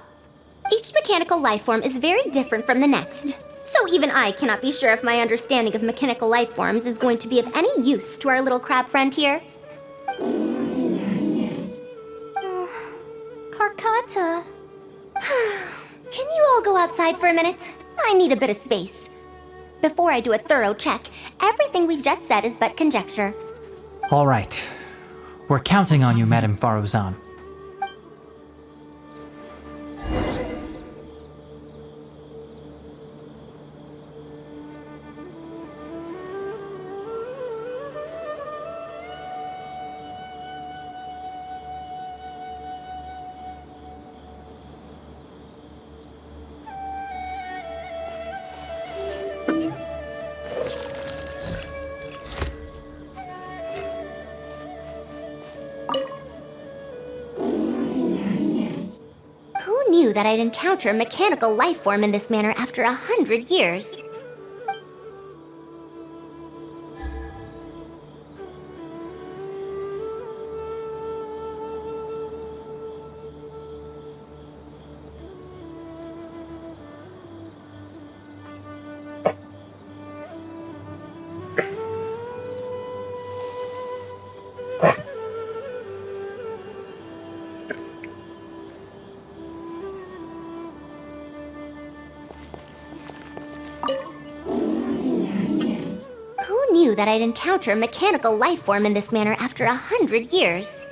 Each mechanical life form is very different from the next. So even I cannot be sure if my understanding of mechanical life forms is going to be of any use to our little crab friend here. Karkata. Can you all go outside for a minute? I need a bit of space. Before I do a thorough check, everything we've just said is but conjecture. All right. We're counting on you, Madame Faruzan. Who knew that I'd encounter a mechanical life form in this manner after 100 years? Who knew that I'd encounter a mechanical life form in this manner after 100 years?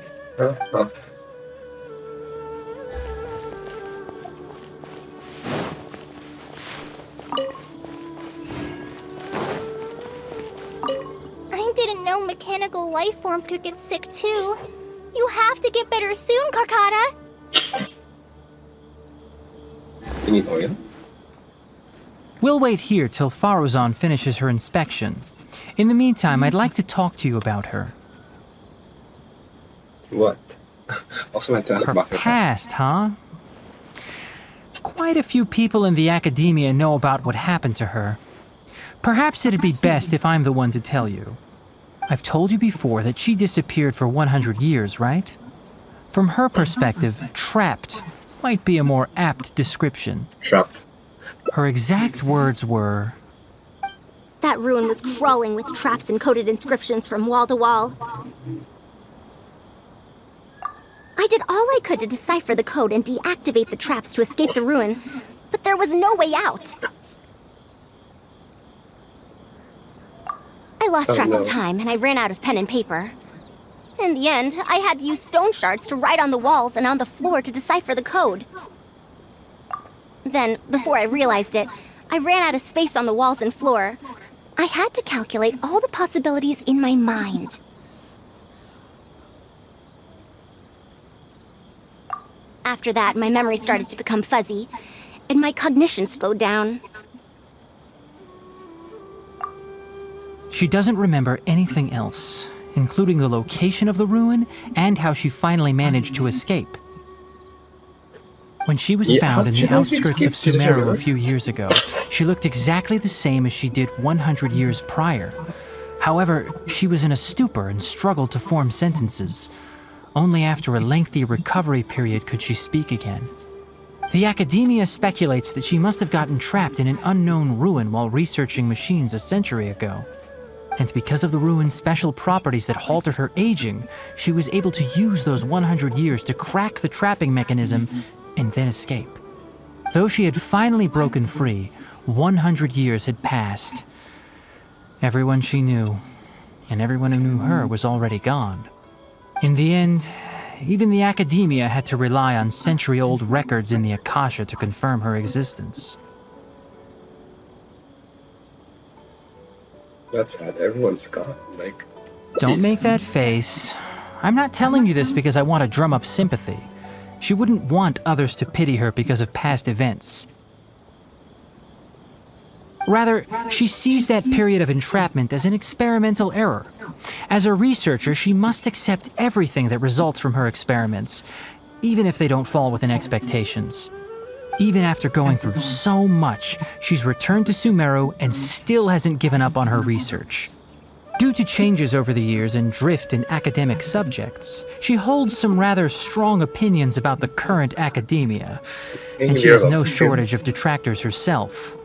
I didn't know mechanical life forms could get sick too. You have to get better soon, Karkata. You need oil? We'll wait here till Faruzan finishes her inspection. In the meantime, I'd like to talk to you about her. What? Also had to ask Her about her past, huh? Quite a few people in the academia know about what happened to her. Perhaps it'd be best if I'm the one to tell you. I've told you before that she disappeared for 100 years, right? From her perspective, trapped might be a more apt description. Trapped. Her exact words were, That ruin was crawling with traps and coded inscriptions from wall to wall. I did all I could to decipher the code and deactivate the traps to escape the ruin, but there was no way out. I lost track of time and I ran out of pen and paper. In the end, I had to use stone shards to write on the walls and on the floor to decipher the code. Then, before I realized it, I ran out of space on the walls and floor. I had to calculate all the possibilities in my mind. After that, my memory started to become fuzzy, and my cognition slowed down. she doesn't remember anything else, including the location of the ruin and how she finally managed to escape. When she was found in the outskirts of Sumeru a few years ago, she looked exactly the same as she did 100 years prior. However, she was in a stupor and struggled to form sentences. Only after a lengthy recovery period could she speak again. The academia speculates that she must have gotten trapped in an unknown ruin while researching machines a century ago. And because of the ruin's special properties that halted her aging, she was able to use those 100 years to crack the trapping mechanism and then escape. Though she had finally broken free, 100 years had passed. Everyone she knew, and everyone who knew her, was already gone. In the end, even the academia had to rely on century-old records in the Akasha to confirm her existence. That's sad. Everyone's gone. Like, Don't make that face. I'm not telling you this because I want to drum up sympathy. She wouldn't want others to pity her because of past events. Rather, she sees that period of entrapment as an experimental error. As a researcher, she must accept everything that results from her experiments, even if they don't fall within expectations. Even after going through so much, she's returned to Sumeru and still hasn't given up on her research. Due to changes over the years and drift in academic subjects, she holds some rather strong opinions about the current academia, and she has no shortage of detractors herself.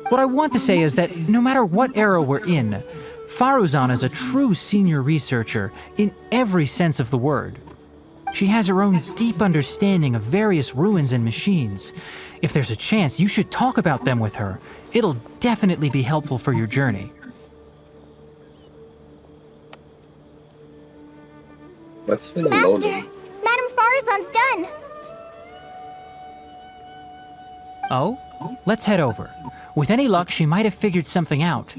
What I want to say is that no matter what era we're in, Faruzan is a true senior researcher in every sense of the word. She has her own deep understanding of various ruins and machines. If there's a chance, you should talk about them with her. It'll definitely be helpful for your journey. What's been Master, loading? Madame Faruzan's done. Oh? Let's head over. With any luck, she might have figured something out.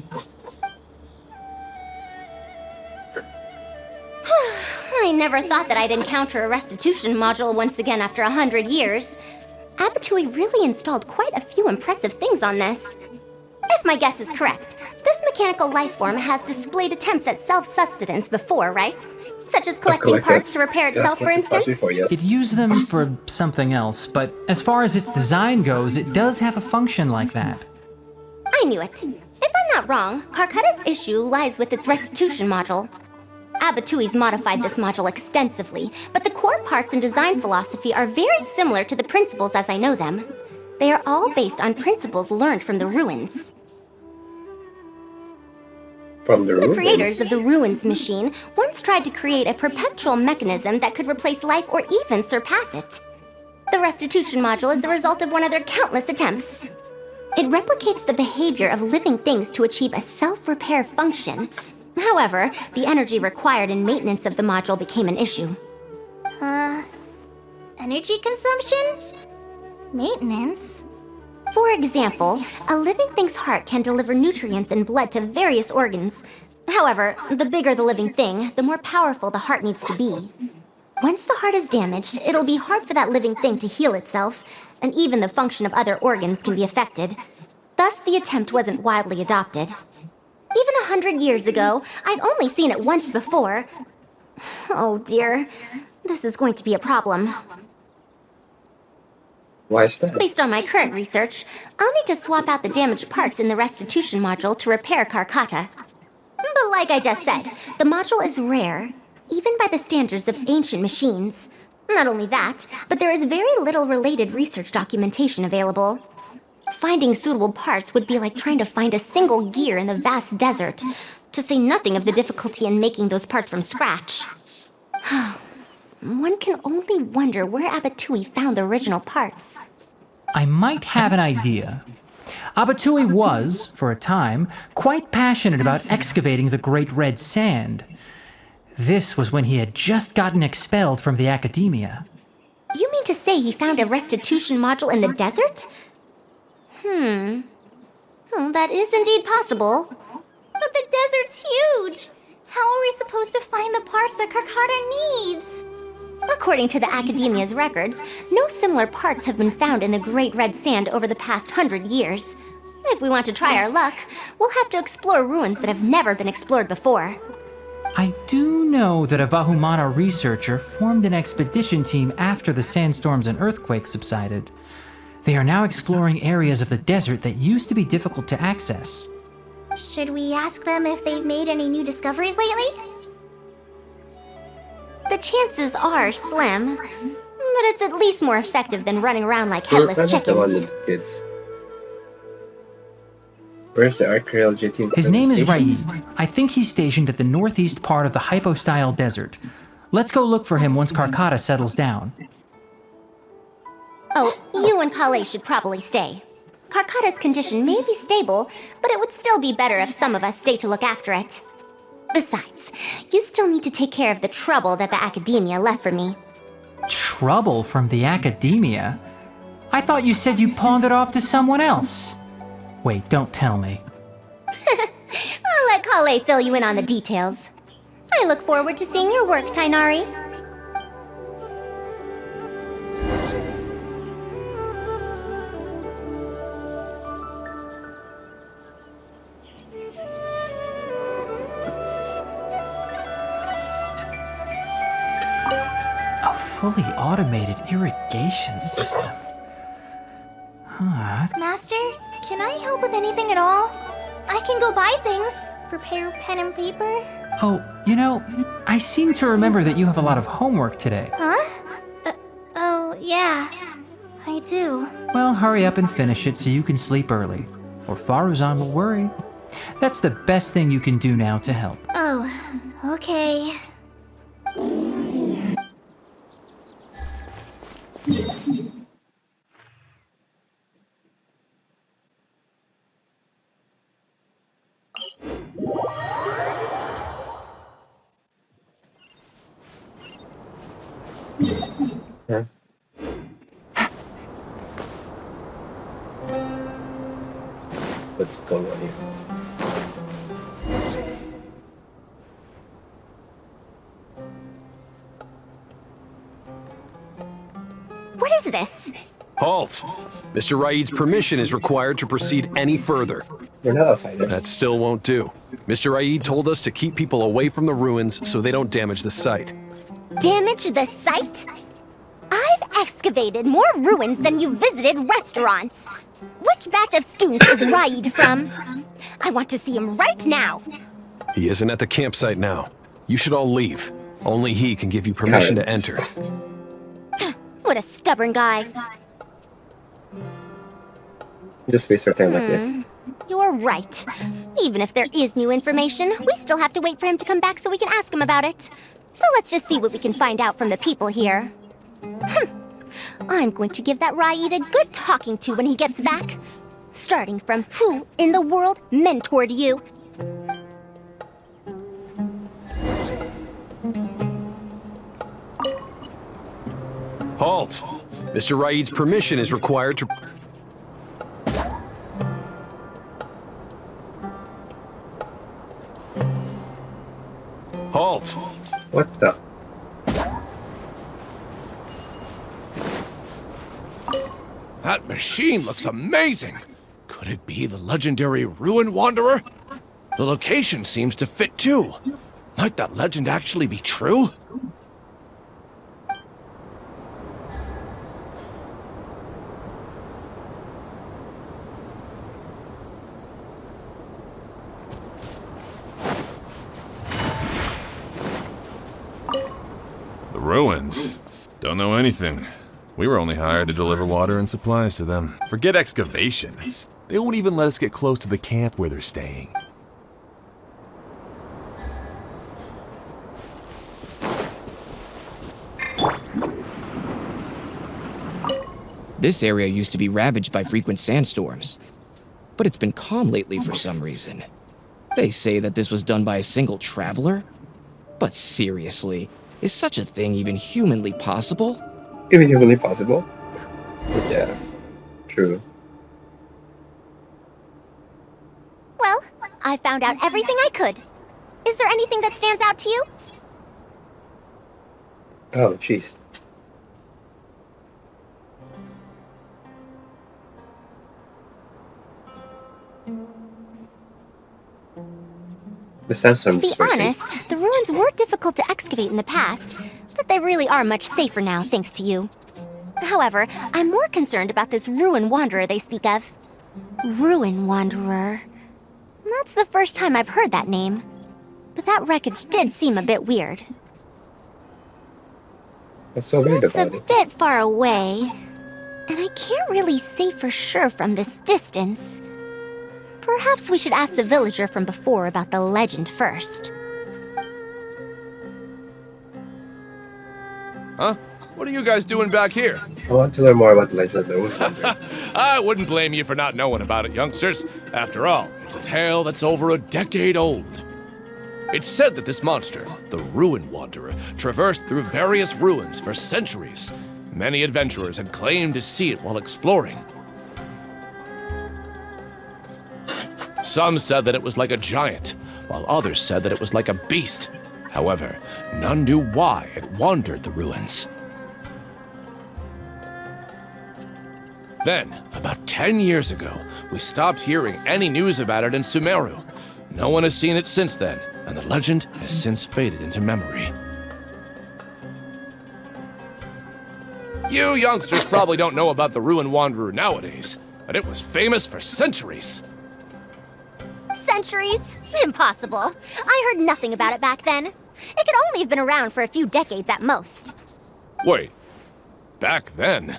I never thought that I'd encounter a restitution module once again after 100 years. Abatui really installed quite a few impressive things on this. If my guess is correct, this mechanical life form has displayed attempts at self-sustenance before, right? Such as collecting parts to repair itself, for instance? It used them for something else, but as far as its design goes, it does have a function like that. I knew it. If I'm not wrong, Karkata's issue lies with its restitution module. Abatui's modified this module extensively, but the core parts and design philosophy are very similar to the principles as I know them. They are all based on principles learned from the ruins. The creators of the Ruins machine once tried to create a perpetual mechanism that could replace life or even surpass it. The restitution module is the result of one of their countless attempts. It replicates the behavior of living things to achieve a self-repair function. However, the energy required in maintenance of the module became an issue. Energy consumption? Maintenance? For example, a living thing's heart can deliver nutrients and blood to various organs. However, the bigger the living thing, the more powerful the heart needs to be. Once the heart is damaged, it'll be hard for that living thing to heal itself, and even the function of other organs can be affected. Thus, the attempt wasn't widely adopted. Even 100 years ago, I'd only seen it once before. Oh dear, this is going to be a problem. Why is that? Based on my current research, I'll need to swap out the damaged parts in the restitution module to repair Karkata. But like I just said, the module is rare, even by the standards of ancient machines. Not only that, but there is very little related research documentation available. Finding suitable parts would be like trying to find a single gear in the vast desert, to say nothing of the difficulty in making those parts from scratch. One can only wonder where Abatui found the original parts. I might have an idea. Abatui was, for a time, quite passionate about excavating the Great Red Sand. This was when he had just gotten expelled from the academia. You mean to say he found a restitution module in the desert? Well, that is indeed possible. But the desert's huge! How are we supposed to find the parts that Karkata needs? According to the Academia's records, no similar parts have been found in the Great Red Sand over the past 100 years. If we want to try our luck, we'll have to explore ruins that have never been explored before. I do know that a Vahumana researcher formed an expedition team after the sandstorms and earthquakes subsided. They are now exploring areas of the desert that used to be difficult to access. Should we ask them if they've made any new discoveries lately? The chances are slim, but it's at least more effective than running around like headless chickens. Kids. Where's the archaeology team? His name is Raid. I think he's stationed at the northeast part of the Hypostyle Desert. Let's go look for him once Karkata settles down. Oh, you and Kale should probably stay. Karkata's condition may be stable, but it would still be better if some of us stay to look after it. Besides, you still need to take care of the trouble that the Academia left for me. Trouble from the Academia? I thought you said you pawned it off to someone else. Wait, don't tell me. I'll let Kale fill you in on the details. I look forward to seeing your work, Tainari. A fully automated irrigation system. Master, can I help with anything at all? I can go buy things, prepare pen and paper. Oh, I seem to remember that you have a lot of homework today. Huh? Oh, yeah. I do. Well, hurry up and finish it so you can sleep early, or Faruzan will worry. That's the best thing you can do now to help. Oh, okay. Huh? What's going on here? What is this? Halt! Mr. Raid's permission is required to proceed any further. We're not outsiders. That still won't do. Mr. Raid told us to keep people away from the ruins so they don't damage the site. Damage the site? I've excavated more ruins than you've visited restaurants. Which batch of students is Raid from? I want to see him right now. He isn't at the campsite now. You should all leave. Only he can give you permission to enter. What a stubborn guy. Just waste our time like this. You're right. Even if there is new information, we still have to wait for him to come back so we can ask him about it. So let's just see what we can find out from the people here. I'm going to give that Raid a good talking to when he gets back. Starting from who in the world mentored you? Halt! Mr. Raid's permission is required to... Halt! What the? That machine looks amazing! Could it be the legendary Ruin Wanderer? The location seems to fit too. Might that legend actually be true? The ruins? Don't know anything. We were only hired to deliver water and supplies to them. Forget excavation. They won't even let us get close to the camp where they're staying. This area used to be ravaged by frequent sandstorms, but it's been calm lately for some reason. They say that this was done by a single traveler? But seriously, is such a thing even humanly possible? Even humanly possible? Yeah, true. Well, I found out everything I could. Is there anything that stands out to you? Oh, jeez. To be honest, the ruins were difficult to excavate in the past, but they really are much safer now, thanks to you. However, I'm more concerned about this Ruin Wanderer they speak of. Ruin Wanderer. That's the first time I've heard that name. But that wreckage did seem a bit weird. What's so weird It's a about it? bit far away, and I can't really say for sure from this distance. Perhaps we should ask the villager from before about the legend first. Huh? What are you guys doing back here? I want to learn more about the legend of the Ruin Wanderer. I wouldn't blame you for not knowing about it, youngsters. After all, it's a tale that's over a decade old. It's said that this monster, the Ruin Wanderer, traversed through various ruins for centuries. Many adventurers had claimed to see it while exploring. Some said that it was like a giant, while others said that it was like a beast. However, none knew why it wandered the ruins. Then, about 10 years ago, we stopped hearing any news about it in Sumeru. No one has seen it since then, and the legend has since faded into memory. You youngsters probably don't know about the Ruin Wanderer nowadays, but it was famous for centuries. Centuries? Impossible. I heard nothing about it back then. It could only have been around for a few decades at most. Wait, back then?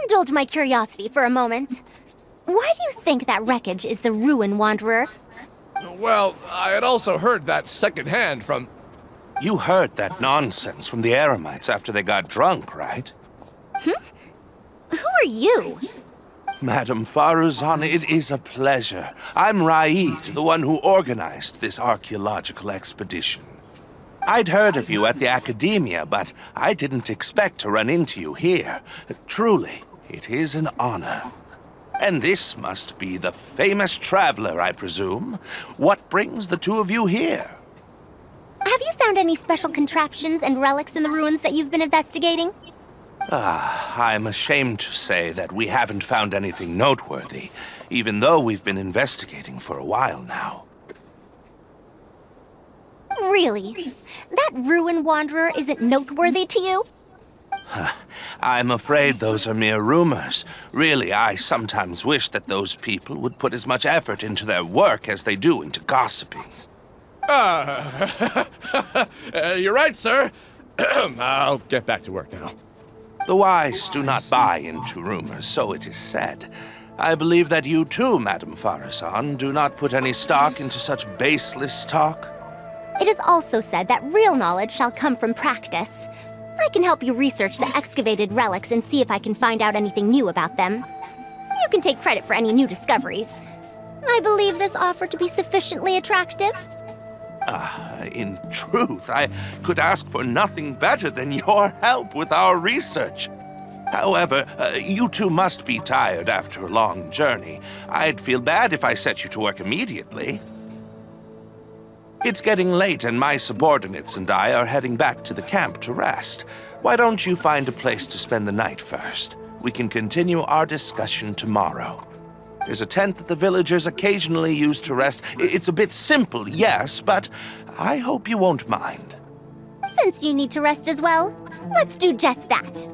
Indulge my curiosity for a moment. Why do you think that wreckage is the Ruin Wanderer? Well, I had also heard that secondhand from... You heard that nonsense from the Eremites after they got drunk, right? Who are you? Madam Faruzan, it is a pleasure. I'm Raid, the one who organized this archaeological expedition. I'd heard of you at the Academia, but I didn't expect to run into you here. Truly, it is an honor. And this must be the famous traveler, I presume. What brings the two of you here? Have you found any special contraptions and relics in the ruins that you've been investigating? I'm ashamed to say that we haven't found anything noteworthy, even though we've been investigating for a while now. Really? That Ruin Wanderer isn't noteworthy to you? I'm afraid those are mere rumors. Really, I sometimes wish that those people would put as much effort into their work as they do into gossiping. You're right, sir. I'll get back to work now. The wise do not buy into rumors, so it is said. I believe that you too, Madam Faruzan, do not put any stock into such baseless talk. It is also said that real knowledge shall come from practice. I can help you research the excavated relics and see if I can find out anything new about them. You can take credit for any new discoveries. I believe this offer to be sufficiently attractive. In truth, I could ask for nothing better than your help with our research. However, you two must be tired after a long journey. I'd feel bad if I set you to work immediately. It's getting late and my subordinates and I are heading back to the camp to rest. Why don't you find a place to spend the night first? We can continue our discussion tomorrow. There's a tent that the villagers occasionally use to rest. It's a bit simple, yes, but I hope you won't mind. Since you need to rest as well, let's do just that.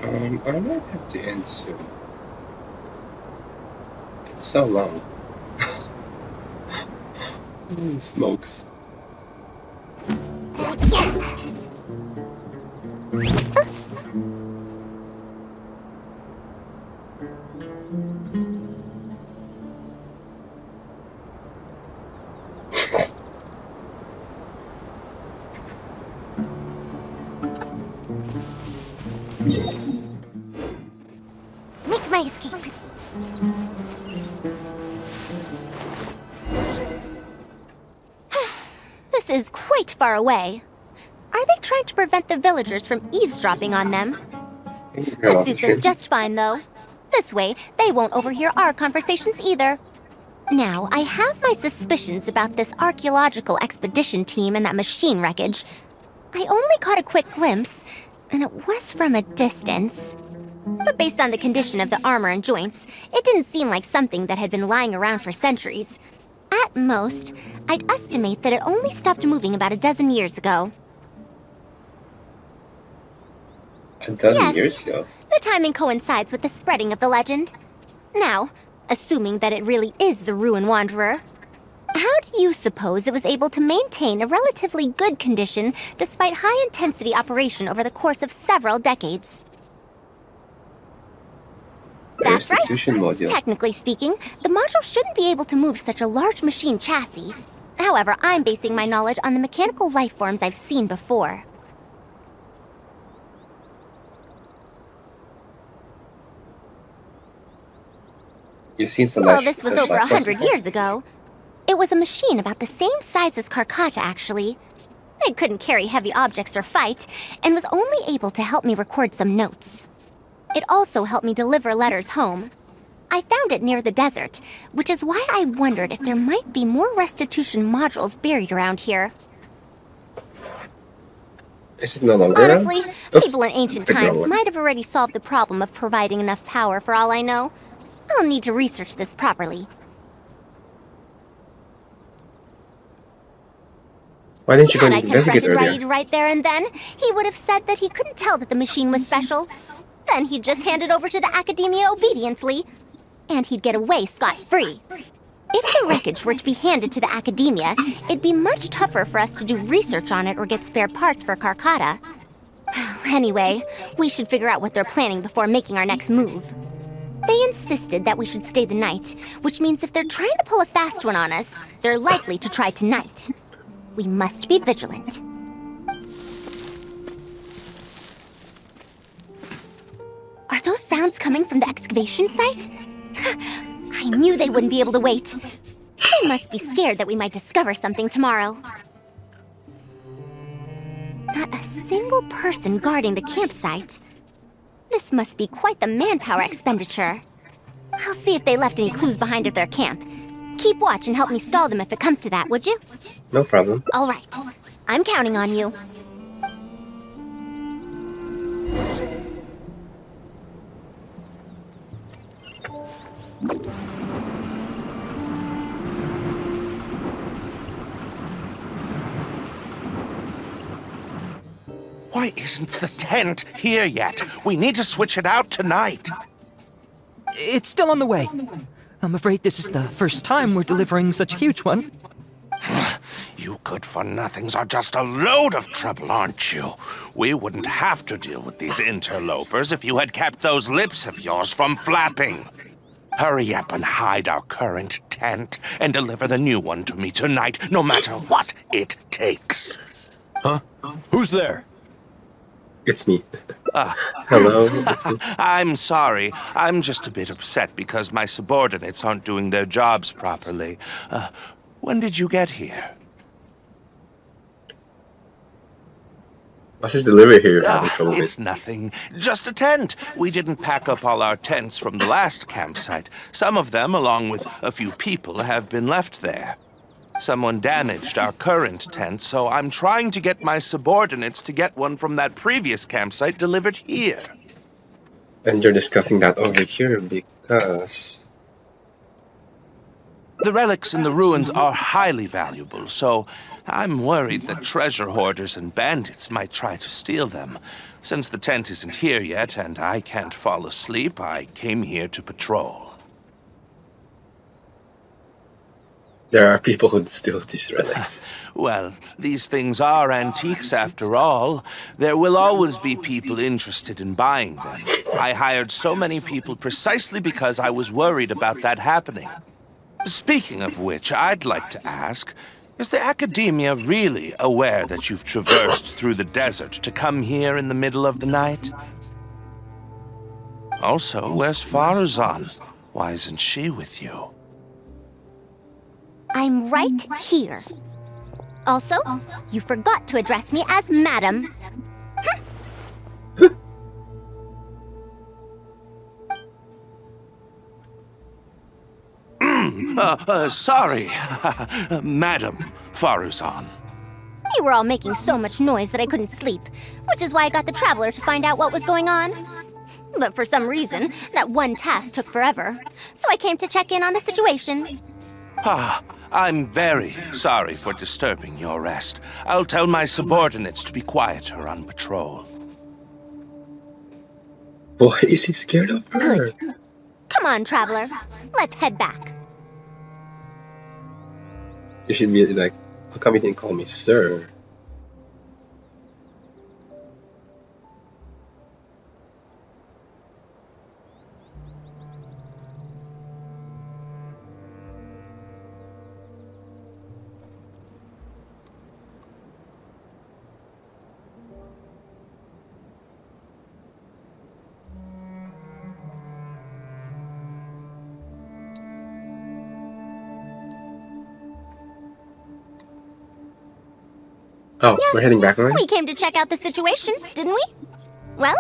I might have to end soon. It's so long. Holy smokes. Make my escape. This is quite far away. Are they trying to prevent the villagers from eavesdropping on them? This suits us just fine, though. This way, they won't overhear our conversations either. Now, I have my suspicions about this archaeological expedition team and that machine wreckage. I only caught a quick glimpse, and it was from a distance. But based on the condition of the armor and joints, it didn't seem like something that had been lying around for centuries. At most, I'd estimate that it only stopped moving about a dozen years ago. A dozen years ago? The timing coincides with the spreading of the legend. Now, assuming that it really is the Ruin Wanderer, how do you suppose it was able to maintain a relatively good condition despite high-intensity operation over the course of several decades? That's right. Module. Technically speaking, the module shouldn't be able to move such a large machine chassis. However, I'm basing my knowledge on the mechanical life forms I've seen before. You've seen some. Well, this was over 100 years ago. It was a machine about the same size as Karkata, actually. It couldn't carry heavy objects or fight, and was only able to help me record some notes. It also helped me deliver letters home. I found it near the desert, which is why I wondered if there might be more restitution modules buried around here. Is it no longer Honestly, around? people in ancient times might have already solved the problem of providing enough power for all I know. I'll need to research this properly. Why didn't you go Had and I investigate confronted earlier? Raid right there and then, he would have said that he couldn't tell that the machine was special. Then he'd just hand it over to the Academia obediently, and he'd get away scot-free. If the wreckage were to be handed to the Academia, it'd be much tougher for us to do research on it or get spare parts for Carcata. Anyway, we should figure out what they're planning before making our next move. They insisted that we should stay the night, which means if they're trying to pull a fast one on us, they're likely to try tonight. We must be vigilant. Are those sounds coming from the excavation site? I knew they wouldn't be able to wait. They must be scared that we might discover something tomorrow. Not a single person guarding the campsite. This must be quite the manpower expenditure. I'll see if they left any clues behind at their camp. Keep watch and help me stall them if it comes to that, would you? No problem. All right. I'm counting on you. Why isn't the tent here yet? We need to switch it out tonight. It's still on the way. I'm afraid this is the first time we're delivering such a huge one. You good-for-nothings are just a load of trouble, aren't you? We wouldn't have to deal with these interlopers if you had kept those lips of yours from flapping. Hurry up and hide our current tent and deliver the new one to me tonight, no matter what it takes. Huh? Who's there? It's me. Hello, it's me. I'm sorry. I'm just a bit upset because my subordinates aren't doing their jobs properly. When did you get here? What's this delivery here? Having trouble with? It's nothing. Just a tent. We didn't pack up all our tents from the last campsite. Some of them, along with a few people, have been left there. Someone damaged our current tent, so I'm trying to get my subordinates to get one from that previous campsite delivered here. And you're discussing that over here because... The relics in the ruins are highly valuable, so I'm worried that treasure hoarders and bandits might try to steal them. Since the tent isn't here yet and I can't fall asleep, I came here to patrol. There are people who steal these relics. Well, these things are antiques after all. There will always be people interested in buying them. I hired so many people precisely because I was worried about that happening. Speaking of which, I'd like to ask, is the Academia really aware that you've traversed through the desert to come here in the middle of the night? Also, where's Faruzan? Why isn't she with you? I'm right here. Also, you forgot to address me as Madam. Sorry, Madam Faruzan. You were all making so much noise that I couldn't sleep, which is why I got the Traveler to find out what was going on. But for some reason, that one task took forever, so I came to check in on the situation. I'm very sorry for disturbing your rest. I'll tell my subordinates to be quieter on patrol. Why is he scared of her? Good. Come on, Traveler. Let's head back. You should be like, how come you didn't call me sir? Oh, yes, we're heading back already? We came to check out the situation, didn't we? Well,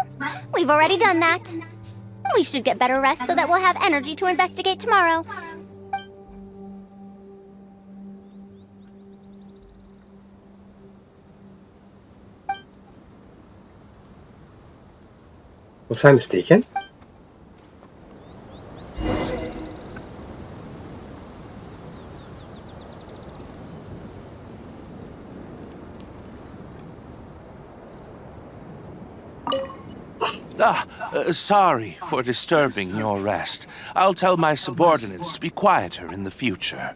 we've already done that. We should get better rest so that we'll have energy to investigate tomorrow. Was I mistaken? Sorry for disturbing your rest. I'll tell my subordinates to be quieter in the future.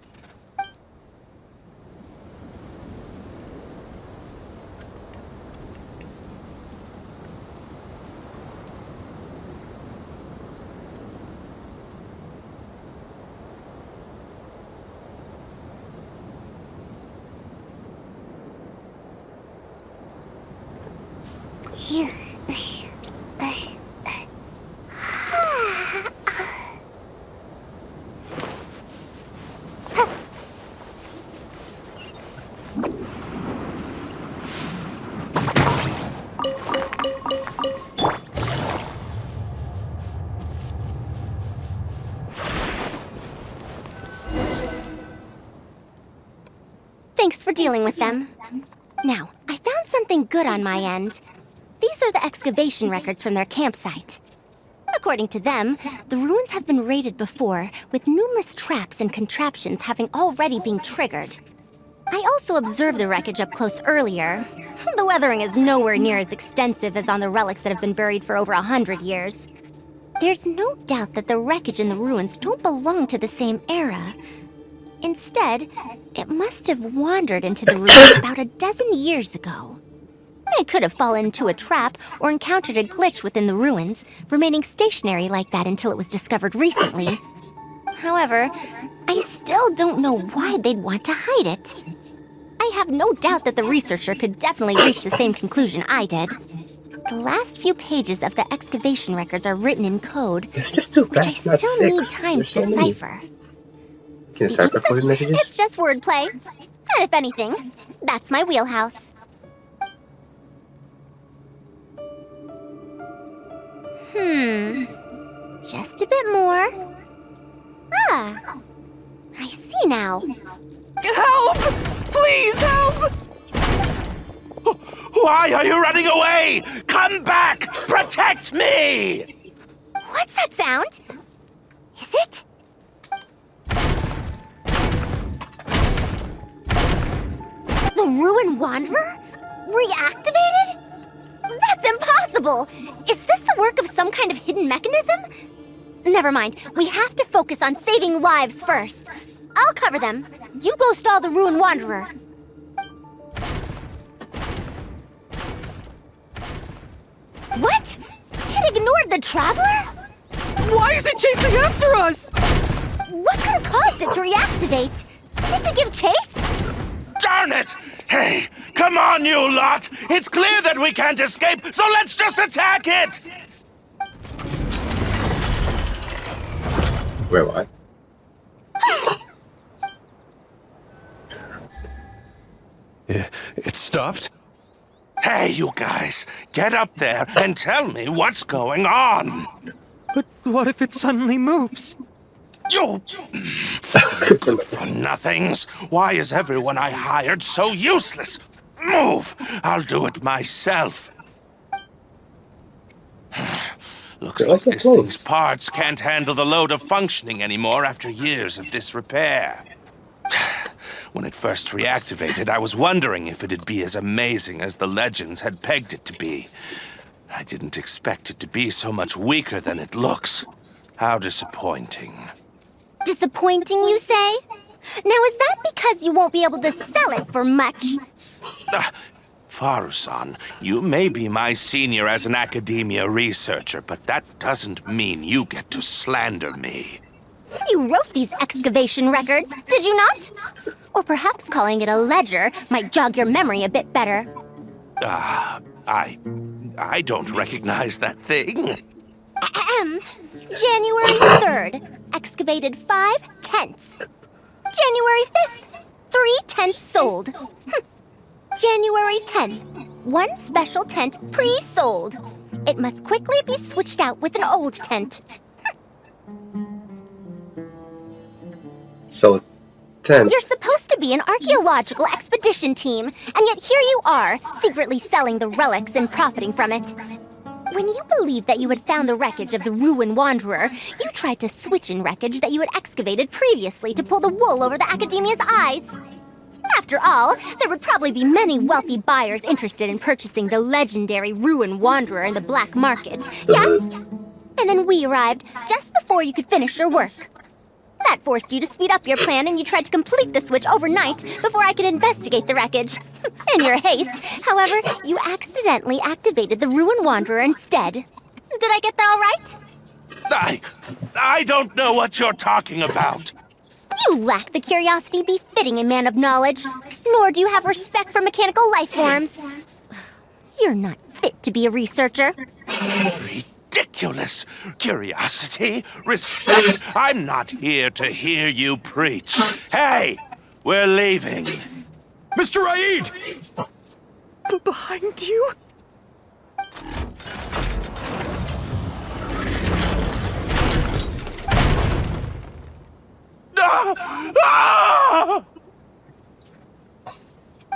Thanks for dealing with them. Now, I found something good on my end. These are the excavation records from their campsite. According to them, the ruins have been raided before, with numerous traps and contraptions having already been triggered. I also observed the wreckage up close earlier. The weathering is nowhere near as extensive as on the relics that have been buried for over 100 years. There's no doubt that the wreckage and the ruins don't belong to the same era. Instead, it must have wandered into the ruins about a dozen years ago. It could have fallen into a trap or encountered a glitch within the ruins, remaining stationary like that until it was discovered recently. However, I still don't know why they'd want to hide it. I have no doubt that the researcher could definitely reach the same conclusion I did. The last few pages of the excavation records are written in code, It's just too which I fast, not still six. need time There's to so many. decipher. Can you start recording messages? It's just wordplay. And if anything, that's my wheelhouse. Just a bit more. Ah, I see now. Help! Please help! Why are you running away? Come back! Protect me! What's that sound? Is it? The Ruin Wanderer? Reactivated? That's impossible! Is this the work of some kind of hidden mechanism? Never mind. We have to focus on saving lives first. I'll cover them. You go stall the Ruin Wanderer. What? It ignored the Traveler? Why is it chasing after us? What could have caused it to reactivate? Did it give chase? Darn it! Hey, come on, you lot! It's clear that we can't escape, so let's just attack it! Wait, what? It stopped? Hey, you guys, get up there and tell me what's going on! But what if it suddenly moves? You... Good for nothings. Why is everyone I hired so useless? Move! I'll do it myself. Looks like this thing's parts can't handle the load of functioning anymore after years of disrepair. When it first reactivated, I was wondering if it'd be as amazing as the legends had pegged it to be. I didn't expect it to be so much weaker than it looks. How disappointing. Disappointing, you say? Now, is that because you won't be able to sell it for much? Faruzan, you may be my senior as an academia researcher, but that doesn't mean you get to slander me. You wrote these excavation records, did you not? Or perhaps calling it a ledger might jog your memory a bit better. I don't recognize that thing. January 3rd, excavated 5 tents. January 5th, 3 tents sold. January 10th, 1 special tent pre-sold. It must quickly be switched out with an old tent. So, 10. You're supposed to be an archaeological expedition team, and yet here you are, secretly selling the relics and profiting from it. When you believed that you had found the wreckage of the Ruin Wanderer, you tried to switch in wreckage that you had excavated previously to pull the wool over the Academia's eyes. After all, there would probably be many wealthy buyers interested in purchasing the legendary Ruin Wanderer in the black market. Yes? And then we arrived just before you could finish your work. That forced you to speed up your plan, and you tried to complete the switch overnight before I could investigate the wreckage. In your haste, however, you accidentally activated the Ruin Wanderer instead. Did I get that all right? I don't know what you're talking about. You lack the curiosity befitting a man of knowledge, nor do you have respect for mechanical life forms. You're not fit to be a researcher. Ridiculous. Curiosity, respect. I'm not here to hear you preach. Hey, we're leaving. Mr. Raid! Behind you?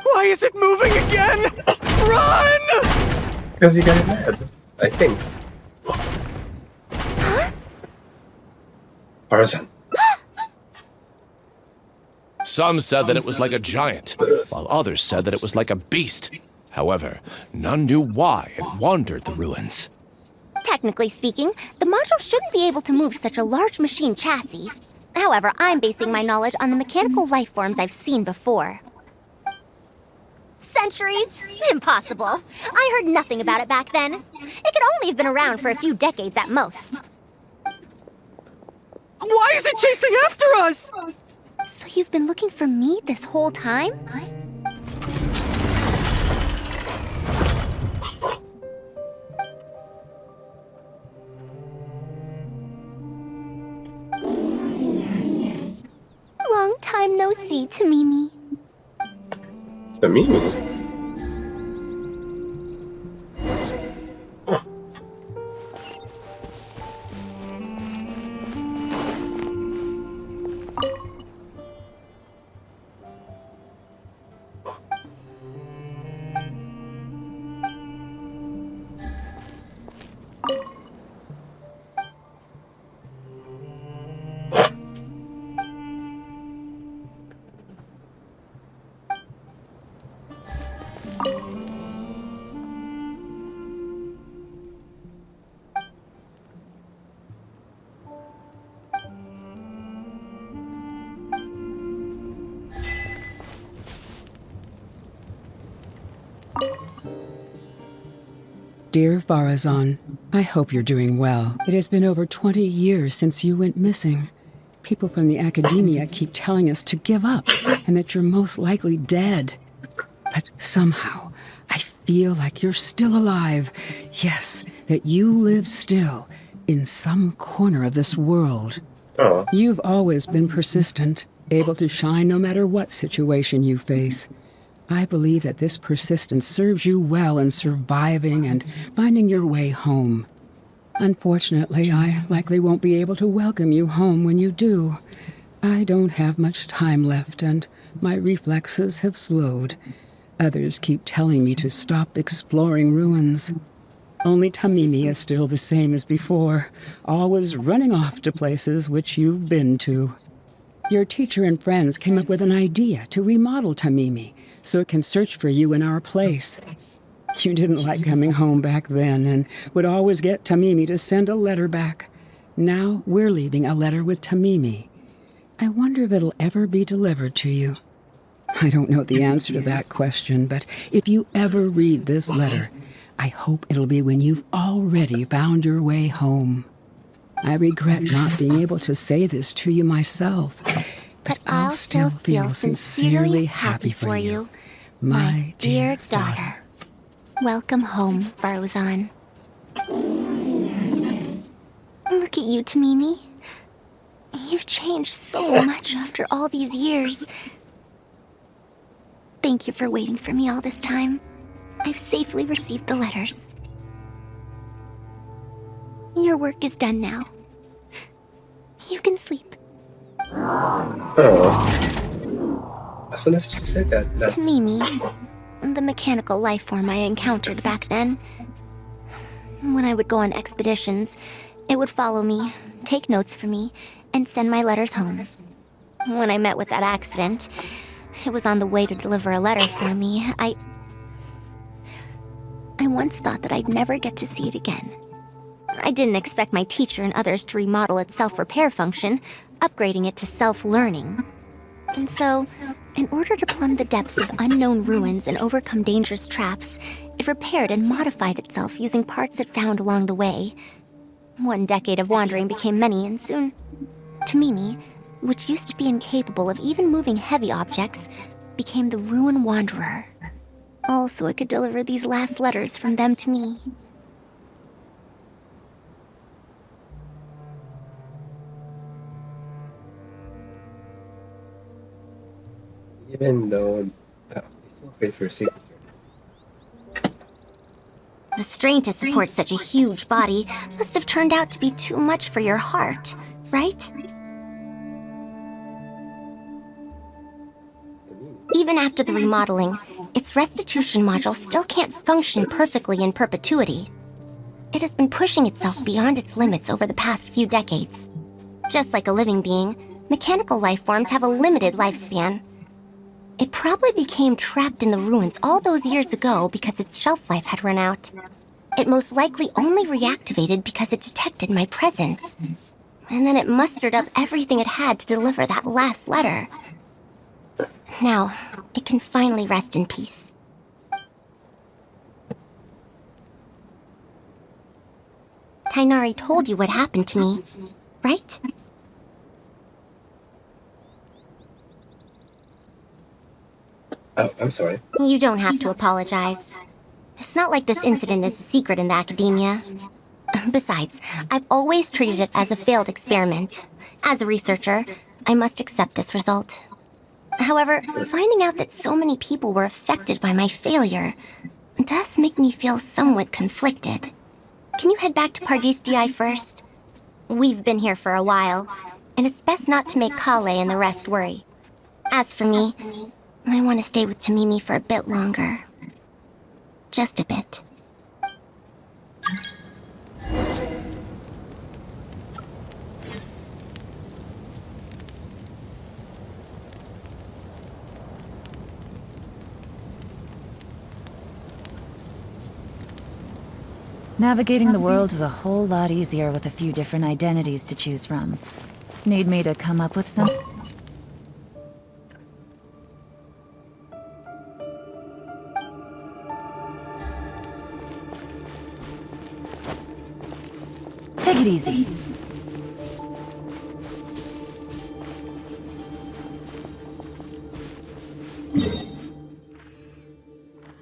Why is it moving again? Run! Because you got mad, I think. Faruzan. Some said that it was like a giant, while others said that it was like a beast. However, none knew why it wandered the ruins. Technically speaking, the module shouldn't be able to move such a large machine chassis. However, I'm basing my knowledge on the mechanical life forms I've seen before. Centuries? Impossible. I heard nothing about it back then. It could only have been around for a few decades at most. Why is it chasing after us? So you've been looking for me this whole time? Long time no see, Tamimi. Tamimi? Dear Faruzan, I hope you're doing well. It has been over 20 years since you went missing. People from the academia keep telling us to give up and that you're most likely dead. But somehow, I feel like you're still alive. Yes, that you live still in some corner of this world. Oh. You've always been persistent, able to shine no matter what situation you face. I believe that this persistence serves you well in surviving and finding your way home. Unfortunately, I likely won't be able to welcome you home when you do. I don't have much time left, and my reflexes have slowed. Others keep telling me to stop exploring ruins. Only Tamimi is still the same as before, always running off to places which you've been to. Your teacher and friends came up with an idea to remodel Tamimi, so it can search for you in our place. You didn't like coming home back then and would always get Tamimi to send a letter back. Now we're leaving a letter with Tamimi. I wonder if it'll ever be delivered to you. I don't know the answer to that question, but if you ever read this letter, I hope it'll be when you've already found your way home. I regret not being able to say this to you myself, but I'll still feel sincerely happy for you, my dear daughter. Welcome home, Faruzan. Look at you, Tamimi. You've changed so much after all these years. Thank you for waiting for me all this time. I've safely received the letters. Your work is done now. You can sleep. Oh. As soon as she said that, that's... Tamimi, the mechanical life form I encountered back then. When I would go on expeditions, it would follow me, take notes for me, and send my letters home. When I met with that accident, It was on the way to deliver a letter for me. I once thought that I'd never get to see it again. I didn't expect my teacher and others to remodel its self-repair function, upgrading it to self-learning. And so, in order to plumb the depths of unknown ruins and overcome dangerous traps, it repaired and modified itself using parts it found along the way. 1 decade of wandering became many, and soon, Tamimi, which used to be incapable of even moving heavy objects, became the Ruin Wanderer. All so it could deliver these last letters from them to me. Even though they still paid for your signature. The strain to support such a huge body must have turned out to be too much for your heart, right? Even after the remodeling, its restitution module still can't function perfectly in perpetuity. It has been pushing itself beyond its limits over the past few decades. Just like a living being, mechanical life forms have a limited lifespan. It probably became trapped in the ruins all those years ago because its shelf life had run out. It most likely only reactivated because it detected my presence. And then it mustered up everything it had to deliver that last letter. Now, it can finally rest in peace. Tainari told you what happened to me, right? Oh, I'm sorry. You don't have to apologize. It's not like this incident is a secret in the academia. Besides, I've always treated it as a failed experiment. As a researcher, I must accept this result. However, finding out that so many people were affected by my failure does make me feel somewhat conflicted. Can you head back to Pardis DI first? We've been here for a while, and it's best not to make Kale and the rest worry. As for me, I want to stay with Tamimi for a bit longer. Just a bit. Navigating the world is a whole lot easier with a few different identities to choose from. Need me to come up with some? Take it easy.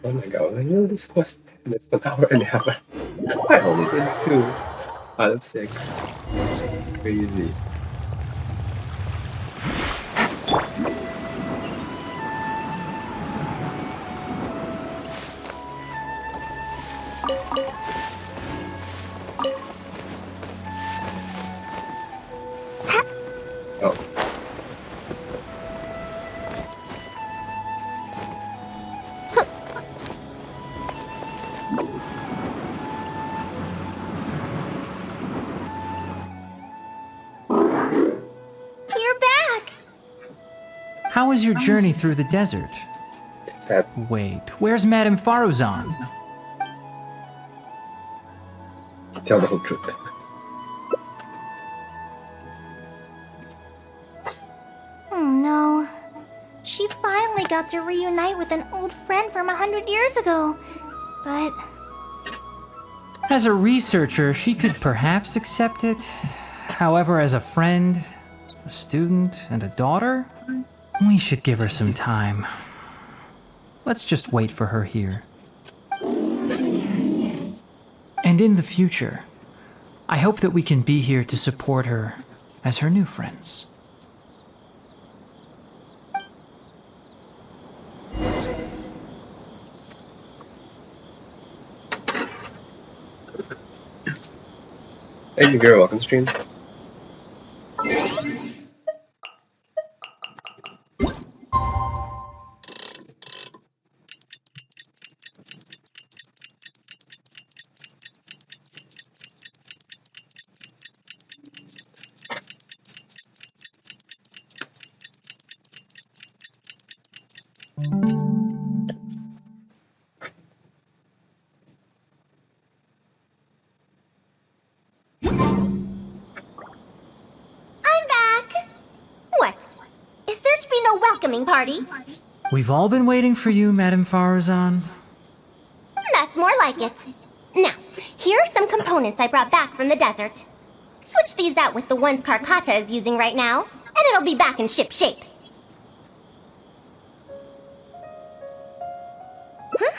Oh my god, I knew this was 10 minutes, an hour and a half. I only did 2 out of 6. Crazy. Oh. You're back! How was your journey through the desert? It's sad. Wait, where's Madame Faruzan? Tell the whole truth. Oh no. She finally got to reunite with an old friend from 100 years ago. But As a researcher, she could perhaps accept it. However, as a friend, a student, and a daughter, we should give her some time. Let's just wait for her here. And in the future, I hope that we can be here to support her as her new friends. Thank you, girl. Welcome to stream. homecoming party. We've all been waiting for you, Madame Faruzan. That's more like it. Now, here are some components I brought back from the desert. Switch these out with the ones Karkata is using right now, and it'll be back in ship shape. Huh?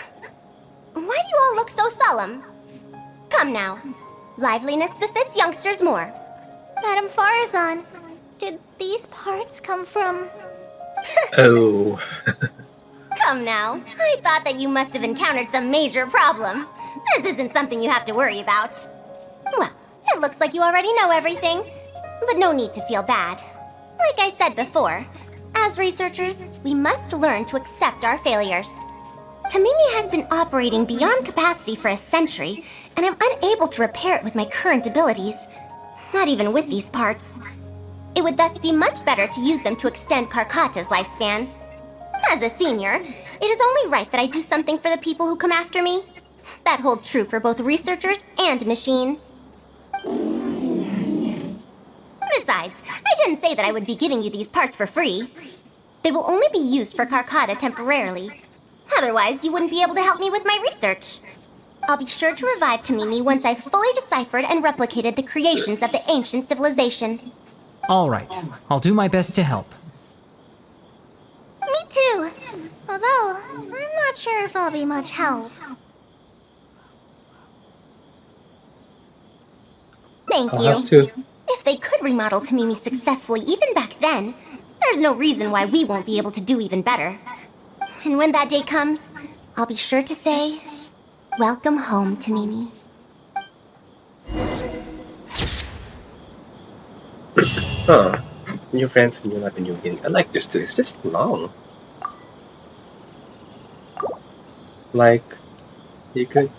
Why do you all look so solemn? Come now. Liveliness befits youngsters more. Madame Faruzan, did these parts come from... Oh. Come now. I thought that you must have encountered some major problem. This isn't something you have to worry about. Well, it looks like you already know everything. But no need to feel bad. Like I said before, as researchers, we must learn to accept our failures. Tamimi had been operating beyond capacity for a century, and I'm unable to repair it with my current abilities. Not even with these parts. It would thus be much better to use them to extend Karkata's lifespan. As a senior, it is only right that I do something for the people who come after me. That holds true for both researchers and machines. Besides, I didn't say that I would be giving you these parts for free. They will only be used for Karkata temporarily. Otherwise, you wouldn't be able to help me with my research. I'll be sure to revive Tamimi once I've fully deciphered and replicated the creations of the ancient civilization. All right, I'll do my best to help. Me too. Although, I'm not sure if I'll be much help. Thank I'll you. have to. If they could remodel Tamimi successfully even back then, there's no reason why we won't be able to do even better. And when that day comes, I'll be sure to say, welcome home, Tamimi. Huh. New friends and new life and new beginning. I like this too. It's just long. Like, you could,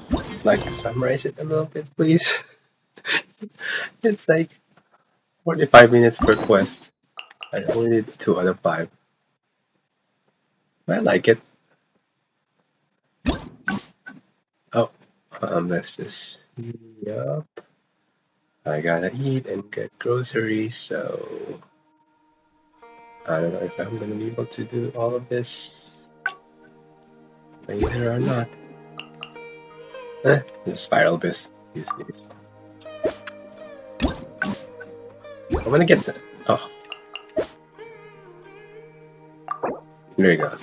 like, summarize it a little bit, please. It's like 45 minutes per quest. I only did 2 out of 5. I like it. Oh, let's just see up. I gotta eat and get groceries, so I don't know if I'm gonna be able to do all of this later or not. The spiral beast usually is fun. I'm gonna get that. Oh. There you go.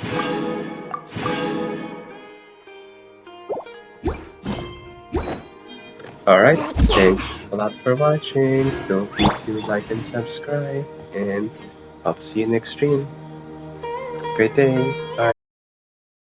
Alright, thanks a lot for watching. Feel free to like and subscribe, and I'll see you next stream. Great day. Bye.